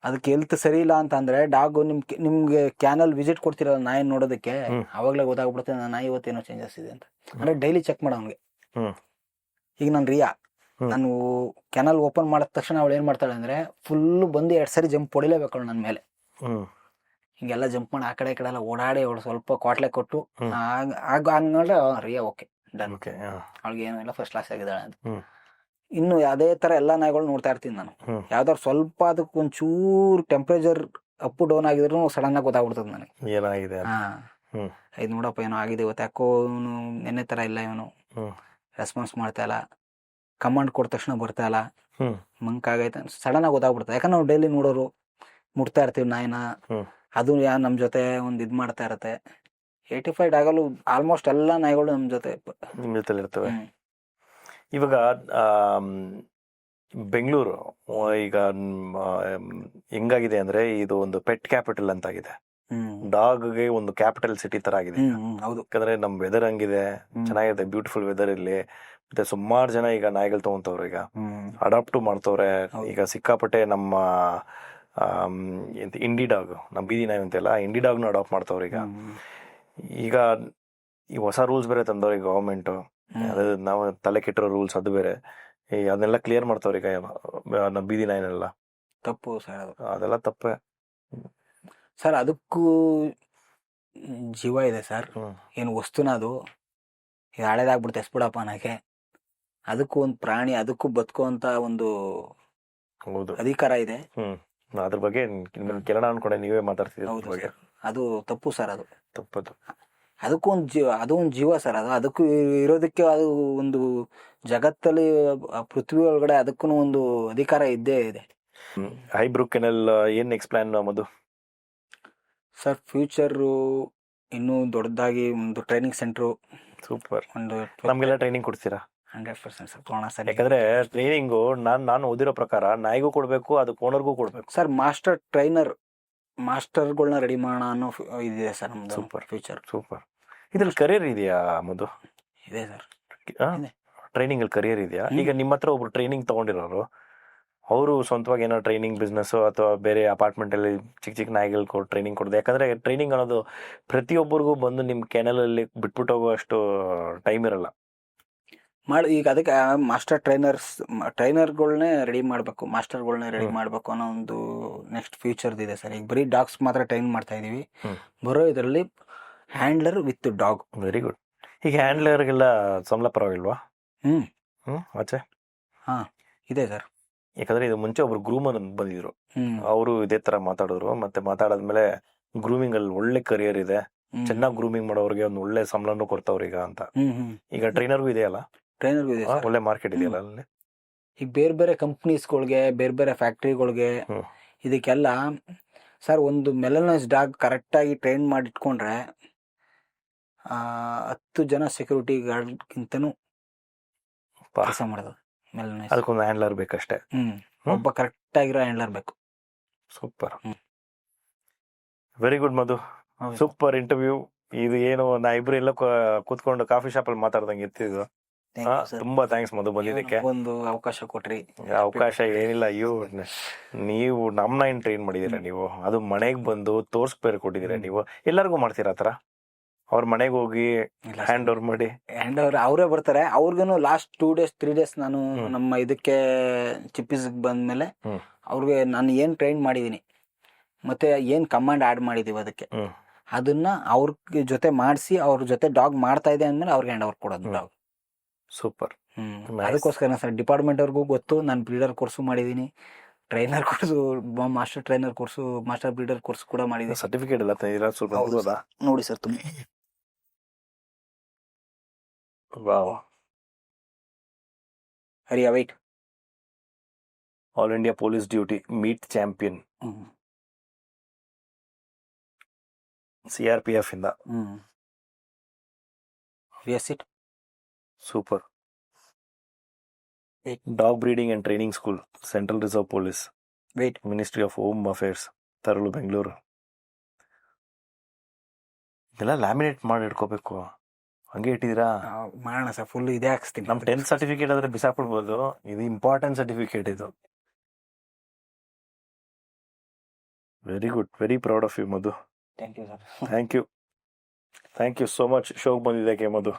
ಅದಕ್ಕೆ ಹೆಲ್ತ್ ಸರಿ ಇಲ್ಲ ಅಂತ ಅಂದ್ರೆ ಡಾಗ್ ನಿಮ್ಗೆ ಕ್ಯಾನಲ್ ವಿಸಿಟ್ ಕೊಡ್ತಿರಲ್ಲ ನಾಯಿ ನೋಡೋದಕ್ಕೆ, ಅವಾಗಲೇ ಗೊತ್ತಾಗ್ಬಿಡುತ್ತೆ ನನ್ನ ನಾಯಿ ಇವತ್ತೇನೋ ಚೇಂಜಸ್ ಇದೆ ಅಂತ. ಅಂದ್ರೆ ಡೈಲಿ ಚೆಕ್ ಮಾಡೋ ಅವ್ನಿಗೆ. ಈಗ ನಾನು ರಿಯಾ, ನಾನು ಕ್ಯಾನಲ್ ಓಪನ್ ಮಾಡಿದ ತಕ್ಷಣ ಅವಳು ಏನ್ ಮಾಡ್ತಾಳೆ ಅಂದ್ರೆ ಫುಲ್ ಬಂದು 2 ಸರಿ ಜಂಪ್ ಹೊಡಿಲೇಬೇಕು ಅವಳು ನನ್ನ ಮೇಲೆ. ಹಿಂಗೆಲ್ಲ ಜಂಪ್ ಮಾಡಿ ಆ ಕಡೆ ಈ ಕಡೆ ಎಲ್ಲ ಓಡಾಡಿ ಅವಳು ಸ್ವಲ್ಪ ಕ್ವಾಟ್ಲೆ ಕೊಟ್ಟು ಹಂಗಂದ್ರೆ ರಿಯಾ ಓಕೆ ಡನ್, ಅವಳಿಗೆ ಏನು ಇಲ್ಲ ಫಸ್ಟ್ ಕ್ಲಾಸ್ ಆಗಿದ್ದಾಳೆ ಅಂತ. ಇನ್ನು ಅದೇ ತರ ಎಲ್ಲಾ ನಾಯಿಗಳು ನೋಡ್ತಾ ಇರ್ತೀನಿ ನಾನು. ಯಾವ್ದಾರು ಸ್ವಲ್ಪ ಅದಕ್ಕೆ ಒಂಚೂರು ಟೆಂಪರೇಚರ್ ಅಪ್ ಡೌನ್ ಆಗಿದ್ರು ಸಡನ್ ಆಗಿ ಗೊತ್ತಾಗ್ಬಿಡ್ತದೆ ನನಗೆ ಏನಾಗಿದೆ. ಇದು ನೋಡಪ್ಪ ಏನೋ ಆಗಿದೆ ಇವತ್ತು, ಯಾಕೋ ಇವನು ನೆನ್ನೆ ತರ ಇಲ್ಲ, ಇವನು ರೆಸ್ಪಾನ್ಸ್ ಮಾಡ್ತಾ ಇಲ್ಲ, ಕಮಾಂಡ್ ಕೊಟ್ಟ ತಕ್ಷಣ ಬರ್ತಾ ಇಲ್ಲ, ಮಂಕ್ ಆಗೈತೆ ಸಡನ್ ಆಗಿ ಗೊತ್ತಾಗ್ಬಿಡ್ತದೆ. ಯಾಕಂದ್ರೆ ನಾವು ಡೈಲಿ ನೋಡೋರು ಮುಟ್ತಾ ಇರ್ತೀವಿ ನಾಯಿನ, ಅದು ನಮ್ ಜೊತೆ ಒಂದ್ ಇದ್ ಮಾಡ್ತಾ ಇರತ್ತೆ. 85 ಆಗಲು ಆಲ್ಮೋಸ್ಟ್ ಎಲ್ಲಾ ನಾಯಿಗಳು ನಮ್ ಜೊತೆ ಇರ್ತವೆ. ಇವಾಗ ಬೆಂಗಳೂರು ಈಗ ಹೆಂಗಾಗಿದೆ ಅಂದ್ರೆ ಇದು ಒಂದು ಪೆಟ್ ಕ್ಯಾಪಿಟಲ್ ಅಂತ ಆಗಿದೆ. ಡಾಗ್ಗೆ ಒಂದು ಕ್ಯಾಪಿಟಲ್ ಸಿಟಿ ತರ ಆಗಿದೆ. ಯಾಕಂದ್ರೆ ನಮ್ ವೆದರ್ ಹಂಗಿದೆ, ಚೆನ್ನಾಗಿದೆ, ಬ್ಯೂಟಿಫುಲ್ ವೆದರ್ ಇಲ್ಲಿ. ಮತ್ತೆ ಸುಮಾರು ಜನ ಈಗ ನಾಯಿಗಳು ತಗೊಂತವ್ರೆ, ಈಗ ಅಡಾಪ್ಟ್ ಮಾಡ್ತವ್ರೆ. ಈಗ ಸಿಕ್ಕಾಪಟ್ಟೆ ನಮ್ಮ ಇಂಡಿ ಡಾಗ್, ನಮ್ ಬೀದಿ ನಾಯಿ ಅಂತೆಲ್ಲ ಇಂಡಿ ಡಾಗ್ನು ಅಡಾಪ್ಟ್ ಮಾಡ್ತವ್ರೆ ಈಗ. ಈಗ ಈ ಹೊಸ ರೂಲ್ಸ್ ಬೇರೆ ತಂದವ್ರೆ ಗವರ್ಮೆಂಟ್, ನಾವು ತಲೆ ಕೆಟ್ಟಿರೋ ರೂಲ್ಸ್ ಅದು ಬೇರೆ. ಅದನ್ನೆಲ್ಲ ಕ್ಲಿಯರ್ ಮಾಡ್ತವ್ರೆ ಈಗ ನಮ್ಮ ಬೀದಿ ನಾಯಿನೆಲ್ಲ. ತಪ್ಪು ಸರ್, ಅದೆಲ್ಲ ತಪ್ಪೆ ಸರ್. ಅದಕ್ಕೂ ಜೀವ ಇದೆ ಸರ್, ಏನು ವಸ್ತುನ ಅದು ಹಳೇದಾಗ್ಬಿಡುತ್ತೆ ಎಸ್ಬಿಡಪ್ಪ ನನಗೆ. ಅದಕ್ಕೂ ಒಂದು ಪ್ರಾಣಿ, ಅದಕ್ಕೂ ಬದುಕುವಂತ ಒಂದು ಅಧಿಕಾರ ಇದೆ. ಅದ್ರ ಬಗ್ಗೆ ಕೇಳೋಣ ಅನ್ಕೊಂಡೆ, ನೀವೇ ಮಾತಾಡ್ತಿದ್ದೀರಿ. ಅದು ತಪ್ಪು ಸರ್, ಅದು ತಪ್ಪದು. ಅದಕ್ಕೂ ಒಂದು ಜೀವ, ಅದು ಒಂದು ಜೀವ ಸರ್. ಅದಕ್ಕೂ ಇರೋದಕ್ಕೆ ಅದು ಒಂದು ಜಗತ್ತಲ್ಲಿ ಪೃಥ್ವಿ ಒಳಗಡೆ ಅದಕ್ಕೂ ಒಂದು ಅಧಿಕಾರ ಇದ್ದೇ ಇದೆ. ಹೈಬ್ರೂ ಕೆನಲ್ ಏನ್ ನೆಕ್ಸ್ಟ್ ಪ್ಲಾನ್ ಮಧು ಸರ್? ಫ್ಯೂಚರ್ ಇನ್ನೂ ದೊಡ್ಡದಾಗಿ ಒಂದು ಟ್ರೈನಿಂಗ್ ಸೆಂಟ್ರು. ಸೂಪರ್. ನಮ್ಗೆಲ್ಲ ಟ್ರೈನಿಂಗ್ ಕೊಡ್ತೀರಾ? 100% ಸರ್, ಕೊಡೋಣ ಸರ್. ಯಾಕಂದ್ರೆ ಟ್ರೈನಿಂಗು ನಾನು ಓದಿರೋ ಪ್ರಕಾರ ನಾಯಿಗೂ ಕೊಡ್ಬೇಕು, ಅದಕ್ಕೆ ಓನರ್ಗೂ ಕೊಡ್ಬೇಕು ಸರ್. ಮಾಸ್ಟರ್ಗಳನ್ನ ರೆಡಿ ಮಾಡೋಣ ಅನ್ನೋ ಇದಿದೆ ಸರ್ ನಮ್ದು. Super future. ಸೂಪರ್. ಇದ್ರಲ್ಲಿ ಕರಿಯರ್ ಇದೆಯಾ ಮಧು? ಇದೆ ಸರ್, ಟ್ರೈನಿಂಗ್ ಅಲ್ಲಿ ಕರಿಯರ್ ಇದೆಯಾ? ಈಗ ನಿಮ್ಮ ಹತ್ರ ಒಬ್ರು ಟ್ರೈನಿಂಗ್ ತಗೊಂಡಿರೋರು, ಅವರು ಸ್ವಂತವಾಗಿ ಏನೋ ಟ್ರೈನಿಂಗ್ ಬಿಸ್ನೆಸ್ ಅಥವಾ ಬೇರೆ ಅಪಾರ್ಟ್ಮೆಂಟ್ ಅಲ್ಲಿ ಚಿಕ್ಕ ಚಿಕ್ಕ ನಾಯಿಗಳು ಟ್ರೈನಿಂಗ್ ಕೊಡೋದು? ಯಾಕಂದ್ರೆ ಟ್ರೈನಿಂಗ್ ಅನ್ನೋದು ಪ್ರತಿಯೊಬ್ಬರಿಗೂ ಬಂದು ನಿಮ್ ಕೆನಲ್ ಅಲ್ಲಿ ಬಿಟ್ಬಿಟ್ಟು ಹೋಗುವಷ್ಟು ಟೈಮ್ ಇರಲ್ಲ. ಈಗ ಅದಕ್ಕೆ ಟ್ರೈನರ್ಗಳನ್ನೇ ರೆಡಿ ಮಾಡ್ಬೇಕು, ಮಾಸ್ಟರ್ಗಳನ್ನೇ ರೆಡಿ ಮಾಡ್ಬೇಕು ಅನ್ನೋ ಒಂದು ನೆಕ್ಸ್ಟ್ ಫ್ಯೂಚರ್ ಇದೆ ಸರ್. ಈಗ ಬರೀ ಡಾಗ್ಸ್ ಮಾತ್ರ ಟ್ರೈನ್ ಮಾಡ್ತಾ ಇದೀವಿ. ಬರೋ ಇದರಲ್ಲಿ handler with dog. Very good. ಈಗ ಹ್ಯಾಂಡ್ಲರ್ಗೆಲ್ಲ ಸಂಬಳ ಪರವಾಗಿಲ್ವಾ? ಆಚೆ ಇದೆ ಸರ್. ಯಾಕಂದ್ರೆ ಇದು ಮುಂಚೆ ಒಬ್ರು ಗ್ರೂಮರ್ ಬಂದಿದ್ರು, ಅವರು ಇದೇ ತರ ಮಾತಾಡಿದ್ರು. ಮತ್ತೆ ಮಾತಾಡಾದ್ಮೇಲೆ ಗ್ರೂಮಿಂಗ್ ಅಲ್ಲಿ ಒಳ್ಳೆ ಕರಿಯರ್ ಇದೆ, ಚೆನ್ನಾಗಿ ಗ್ರೂಮಿಂಗ್ ಮಾಡೋರಿಗೆ ಒಂದು ಒಳ್ಳೆ ಸಂಬಳನೂ ಕೊಡ್ತಾವ್ರ ಈಗ ಅಂತ. ಈಗ ಟ್ರೈನರ್ಗೂ ಇದೆಯಲ್ಲ, ಟ್ರೈನರ್ಗೂ ಇದೆ, ಒಳ್ಳೆ ಮಾರ್ಕೆಟ್ ಇದೆಯಲ್ಲ ಅಲ್ಲಿ. ಈಗ ಬೇರೆ ಬೇರೆ ಕಂಪ್ನೀಸ್ಗಳಿಗೆ, ಬೇರೆ ಬೇರೆ ಫ್ಯಾಕ್ಟ್ರಿಗಳಿಗೆ, ಇದಕ್ಕೆಲ್ಲ ಸರ್ ಒಂದು ಮೆಲನೈಸ್ ಡಾಗ್ ಕರೆಕ್ಟ್ ಆಗಿ ಟ್ರೈನ್ ಮಾಡಿ ಇಟ್ಕೊಂಡ್ರೆ 10 ಜನ ಸೆಕ್ಯೂರಿಟಿ ಗಾರ್ಡ್ಗಿಂತನೂ ಕೆಲಸ ಮಾಡೋದು ಮೆಲನೈಸ್. ಅದಕ್ಕೊಂದು ಹ್ಯಾಂಡ್ಲರ್ ಬೇಕಷ್ಟೇ. ಒಬ್ಬ ಕರೆಕ್ಟ್ ಆಗಿರೋ ಹ್ಯಾಂಡ್ಲರ್ ಬೇಕು. ಸೂಪರ್. ವೆರಿ ಗುಡ್ ಮಧು, ಸೂಪರ್ ಇಂಟರ್ವ್ಯೂ. ಇದು ಏನು ನಾ ಇಬ್ರು ಎಲ್ಲ ಕೂತ್ಕೊಂಡು ಕಾಫಿ ಶಾಪ್ ಅಲ್ಲಿ ಮಾತಾಡ್ದಂಗೆ ಇರ್ತಿದ್ವು. ತುಂಬಾ ಥ್ಯಾಂಕ್ಸ್ ಮಧು ಬಂದಿದ್ದಕ್ಕೆ. ಒಂದು ಅವಕಾಶ ಕೊಟ್ರಿ. ಅವಕಾಶ ಏನಿಲ್ಲ, ನೀವು ನಮ್ ನಾಯಿನ್ ಟ್ರೈನ್ ಮಾಡಿದೀರ ನೀವು, ಅದು ಮನೆಗ್ ಬಂದು ತೋರ್ಸ್ಬೇರೆ ಕೊಟ್ಟಿದೀರ ನೀವು. ಎಲ್ಲರಿಗೂ ಮಾಡ್ತೀರಾ ಆತರ? ಅವ್ರ ಮನೆಗೆ ಹೋಗಿ ಹ್ಯಾಂಡ್ ಓವರ್ ಮಾಡಿ? ಅವರೇ ಬರ್ತಾರೆ. ಅವ್ರಿಗೂ ಲಾಸ್ಟ್ 2 days 3 days ನಾನು ನಮ್ಮ ಇದಕ್ಕೆ ಚಿಪ್ಪಿಸ್ ಬಂದ್ಮೇಲೆ ಅವ್ರಿಗೆ ನಾನು ಏನ್ ಟ್ರೈನ್ ಮಾಡಿದೀನಿ ಮತ್ತೆ ಏನ್ ಕಮಾಂಡ್ ಆಡ್ ಮಾಡಿದೀವಿ ಅದಕ್ಕೆ, ಅದನ್ನ ಅವ್ರ ಜೊತೆ ಮಾಡಿಸಿ ಅವ್ರ ಜೊತೆ ಡಾಗ್ ಮಾಡ್ತಾ ಇದೆ ಅಂದ್ಮೇಲೆ ಅವ್ರಿಗೆ ಹ್ಯಾಂಡ್ ಓವರ್ ಕೊಡೋದು ಡಾಗ್. ಸೂಪರ್. ಅದಕ್ಕೋಸ್ಕರ ಸರ್ ಡಿಪಾರ್ಟ್ಮೆಂಟ್ ಅವ್ರಿಗೂ ಗೊತ್ತು, ನಾನು ಬ್ರೀಡರ್ ಕೋರ್ಸು ಮಾಡಿದೀನಿ, trainer course, master trainer course, master breeder course ಕೂಡ ಮಾಡಿದೀನಿ. ಸರ್ಟಿಫಿಕೇಟ್ ಎಲ್ಲ ಸ್ವಲ್ಪ ನೋಡಿ ಸರ್ ತುಂಬ. Wow. Hurry, wait. All India Police Duty Meet Champion. CRPF ಇಂದ. Yes it. Super. Dog Breeding and Training School, Central Reserve Police. Wait. Ministry of Home Affairs, ತರಲು ಬೆಂಗಳೂರು. ಇದೆಲ್ಲ laminate ಮಾಡಿ ಇಟ್ಕೋಬೇಕು. ಹಂಗೆ ಇಟ್ಟಿದ್ದೀರಾ? ಮಾಡೋಣ ಸರ್, ಫುಲ್ ಇದೇ ಹಾಕ್ಸ್ತೀನಿ. ನಮ್ 10th ಸರ್ಟಿಫಿಕೇಟ್ ಆದ್ರೆ ಬಿಸಾಕ್ಬಿಡ್ಬೋದು, ಇದು ಇಂಪಾರ್ಟೆಂಟ್ ಸರ್ಟಿಫಿಕೇಟ್ ಇದು. Very good, very proud of you Madhu. Thank you sir. Thank you so much. ಶೋಕ್ ಬಂದಿದ್ದಕ್ಕೆ ಮಧು.